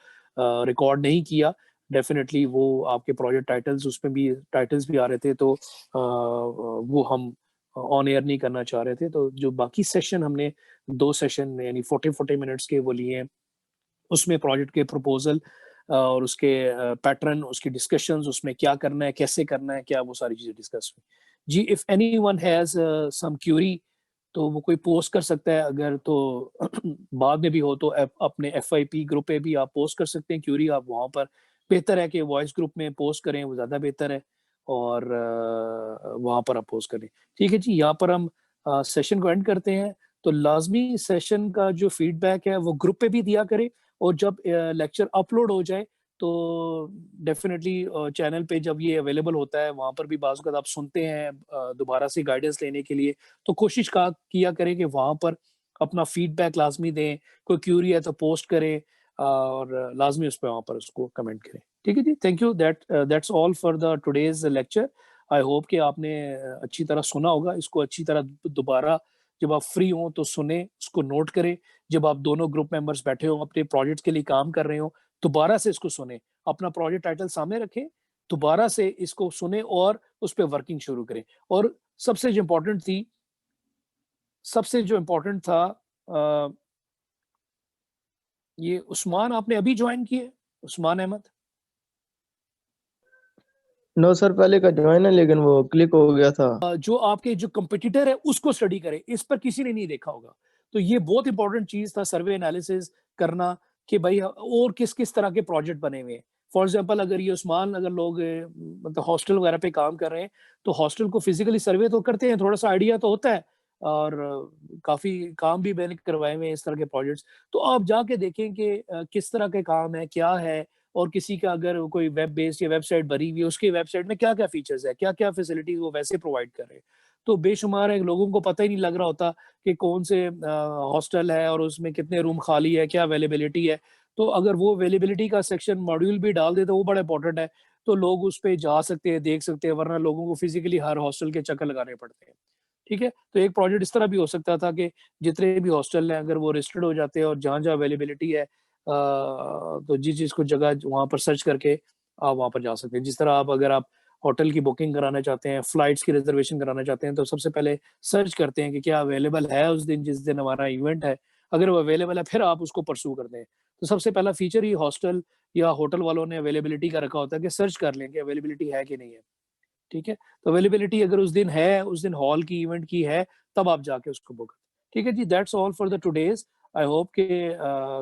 Speaker 1: रिकॉर्ड नहीं किया। डेफिनेटली वो आपके प्रोजेक्ट टाइटल्स, उसमें भी टाइटल्स भी आ रहे थे, तो वो हम ऑन एयर नहीं करना चाह रहे थे। तो जो बाकी सेशन हमने 2 सेशन यानी 40-40 मिनट्स के वो लिए हैं, उसमें प्रोजेक्ट के प्रपोज़ल और उसके पैटर्न, उसकी डिस्कशंस, उसमें क्या करना है, कैसे करना है, क्या वो सारी चीज़ें डिस्कस हुई। जी, if anyone has some query तो वो कोई पोस्ट कर सकता है, अगर तो बाद में भी हो तो अपने एफआईपी ग्रुप पे भी आप पोस्ट कर सकते हैं क्वेरी। आप वहाँ पर बेहतर है कि वॉइस ग्रुप में पोस्ट करें, वो ज़्यादा बेहतर है और वहाँ पर आप पोस्ट करें। ठीक है जी, यहाँ पर हम सेशन को एंड करते हैं। तो लाज़मी सेशन का जो फीडबैक है वो ग्रुप पे भी दिया करें और जब लेक्चर अपलोड हो जाए तो डेफ़िनेटली चैनल पे जब ये अवेलेबल होता है, वहाँ पर भी बाज़ औक़ात आप सुनते हैं दोबारा से गाइडेंस लेने के लिए, तो कोशिश का किया करें कि वहाँ पर अपना फीडबैक लाज़मी दें। कोई क्वेरी है तो पोस्ट करें और लाज़मी उस पे वहाँ पर उसको कमेंट करें। ठीक है जी, thank you, that's all for the today's lecture. I hope कि आपने अच्छी तरह सुना होगा, इसको अच्छी तरह दोबारा जब आप फ्री हों तो सुनें, उसको नोट करें। जब आप दोनों ग्रुप मेंबर्स बैठे हों, अपने प्रोजेक्ट्स के लिए काम कर रहे हों, दोबारा से इसको सुनें। अपना प्रोजेक्ट टाइटल सामने रखें, दोबारा से इसको सुनें और उस पे वर्किंग शुरू करें। और सबसे जो इम्पोर्टेंट था अ, ये उस्मान आपने अभी जॉइन किए? उस्मान अहमद?
Speaker 2: नो सर, पहले का ज्वाइन है लेकिन वो क्लिक हो गया था।
Speaker 1: जो आपके जो कॉम्पिटिटर है उसको स्टडी करें, इस पर किसी ने नहीं देखा होगा। तो ये बहुत इंपॉर्टेंट चीज़ था सर्वे एनालिसिस करना कि भाई और किस-किस तरह के प्रोजेक्ट बने हुए हैं। फॉर एग्ज़ाम्पल अगर ये उस्मान, अगर लोग मतलब हॉस्टल वगैरह पे काम कर रहे हैं, तो हॉस्टल को फिज़िकली सर्वे तो करते हैं, थोड़ा-सा आइडिया तो होता है और काफ़ी काम भी मैंने करवाए हुए हैं इस तरह के प्रोजेक्ट्स। तो आप जाके देखें कि किस तरह के काम है, क्या है और किसी का अगर कोई वेब बेस्ड या वेबसाइट भरी हुई है, उसकी वेबसाइट में क्या-क्या फीचर्स है, क्या-क्या फैसिलिटीज़ वो वैसे प्रोवाइड कर रहे हैं। तो बेशुमार है लोगों को पता ही नहीं लग रहा होता कि कौन से हॉस्टल है और उसमें कितने रूम खाली है, क्या अवेलेबिलिटी है। तो अगर वो अवेलेबिलिटी का सेक्शन मॉड्यूल भी डाल दे तो वो बड़ा इंपॉर्टेंट है। तो लोग उस पे जा सकते हैं, देख सकते हैं, वरना लोगों को फिज़िकली हर हॉस्टल के चक्कर लगाने पड़ते हैं। ठीक है? तो एक प्रोजेक्ट इस तरह भी हो सकता था कि जितने भी हॉस्टल हैं अगर वो रेस्ट्रिक्टेड हो जाते हैं और जहाँ-जहाँ अवेलेबिलिटी है तो जिस-जिस को जगह वहाँ पर सर्च करके आप वहाँ पर जा सकते हैं। जिस तरह आप अगर आप होटल की बुकिंग कराना चाहते हैं, फ्लाइट्स की रिज़र्वेशन कराना चाहते हैं, तो सबसे पहले सर्च करते हैं कि क्या अवेलेबल है उस दिन जिस दिन हमारा इवेंट है। अगर वो अवेलेबल है फिर आप उसको परस्यू करते हैं। तो सबसे पहला फीचर ही हॉस्टल या होटल वालों ने अवेलेबिलिटी का रखा होता है कि सर्च कर लें कि अवेलेबिलिटी है कि नहीं है। ठीक है? तो अवेलेबिलिटी अगर उस दिन है, उस दिन हॉल की इवेंट की है, तब आप जाके उसको बुक ठीक है जी, that's all for the today's. I hope कि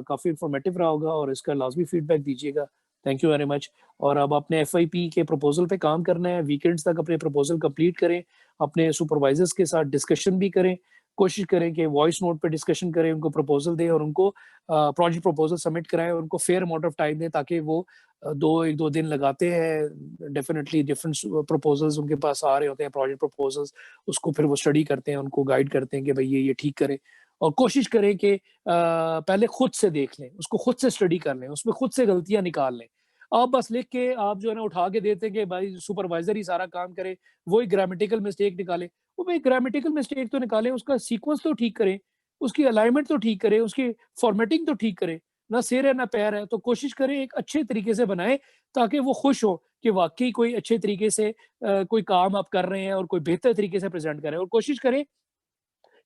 Speaker 1: काफ़ी इन्फॉर्मेटिव रहा होगा और इसका लाज़मी फीडबैक दीजिएगा। Thank you very much. और अब अपने एफआईपी के प्रपोज़ल पे काम करना है, वीकेंड्स तक अपने प्रपोज़ल कंप्लीट करें, अपने सुपरवाइज़र्स के साथ डिस्कशन भी करें, कोशिश करें कि वॉइस नोट पे डिस्कशन करें, उनको प्रपोज़ल दें और उनको प्रोजेक्ट प्रपोज़ल सबमिट कराएँ और उनको फेयर अमाउंट ऑफ टाइम दें ताकि वो 1-2 दिन लगाते हैं, डेफ़िनेटली डिफरेंट प्रपोज़ल्स उनके पास आ रहे होते हैं, प्रोजेक्ट प्रपोज़ल्स, उसको फिर वो स्टडी करते हैं, उनको गाइड करते हैं कि भई ये ठीक करें और कोशिश करें कि पहले खुद से देख लें, उसको खुद से स्टडी कर लें, उसमें खुद से गलतियाँ निकाल लें। आप बस लिख के आप जो है ना उठा के देते हैं कि भाई सुपरवाइज़र ही सारा काम करे, वो ही ग्रामेटिकल मिस्टेक निकाले। वो भाई ग्रामेटिकल मिस्टेक तो निकालें, उसका सीक्वेंस तो ठीक करें, उसकी अलाइनमेंट तो ठीक करें, उसकी फॉर्मेटिंग तो ठीक करें। ना सिर है ना पैर है, तो कोशिश करें एक अच्छे तरीके से बनाएँ ताकि वो खुश हो कि वाक़ई कोई अच्छे तरीके से कोई काम आप कर रहे हैं और कोई बेहतर तरीके से प्रेज़ेंट कर रहे हैं और कोशिश करें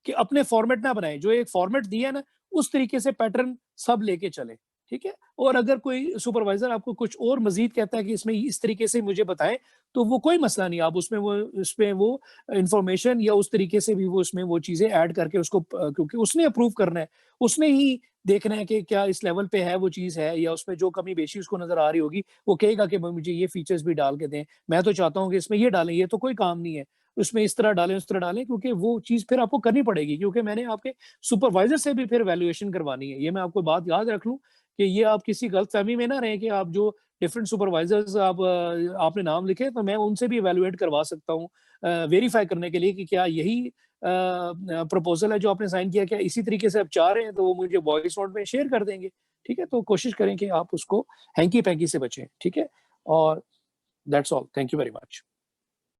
Speaker 1: कि अपने फॉर्मेट ना बनाएँ, जो एक फॉर्मेट दिया है ना, उस तरीके से पैटर्न सब लेके चलें, ठीक है? और अगर कोई सुपरवाइज़र आपको कुछ और मज़ीद कहता है कि इसमें इस तरीके से मुझे बताएँ, तो वो कोई मसला नहीं, आप उसमें वो इन्फॉर्मेशन या उस तरीके से भी वो उसमें वो चीज़ें ऐड करके उसको क्योंकि उसने अप्रूव करना है, उसने ही देखना है कि क्या इस लेवल पे है वो चीज़ है या उसमें जो कमी-बेशी उसको नज़र आ रही होगी, वो कहेगा कि मुझे ये फीचर्स भी डाल के दें, मैं तो चाहता हूँ कि इसमें ये डालें, ये तो कोई काम नहीं है। उसमें इस तरह डालें, उस तरह डालें क्योंकि वो चीज़ फिर आपको करनी पड़ेगी क्योंकि मैंने आपके सुपरवाइज़र से भी फिर वैल्यूएशन करवानी है। ये मैं आपको बात याद रख लूँ कि ये आप किसी गलतफ़हमी में ना रहें कि आप जो डिफरेंट सुपरवाइज़र्स आपने नाम लिखे तो मैं उनसे भी इवैल्यूएट करवा सकता हूँ वेरीफ़ाई करने के लिए कि क्या यही प्रपोज़ल है जो आपने साइन किया, क्या इसी तरीके से आप चाह रहे हैं? तो वो मुझे वॉइस नोट में शेयर कर देंगे। ठीक है? तो कोशिश करें कि आप उसको हैंकी-पैंकी से बचें। ठीक है? और that's all. Thank you very much.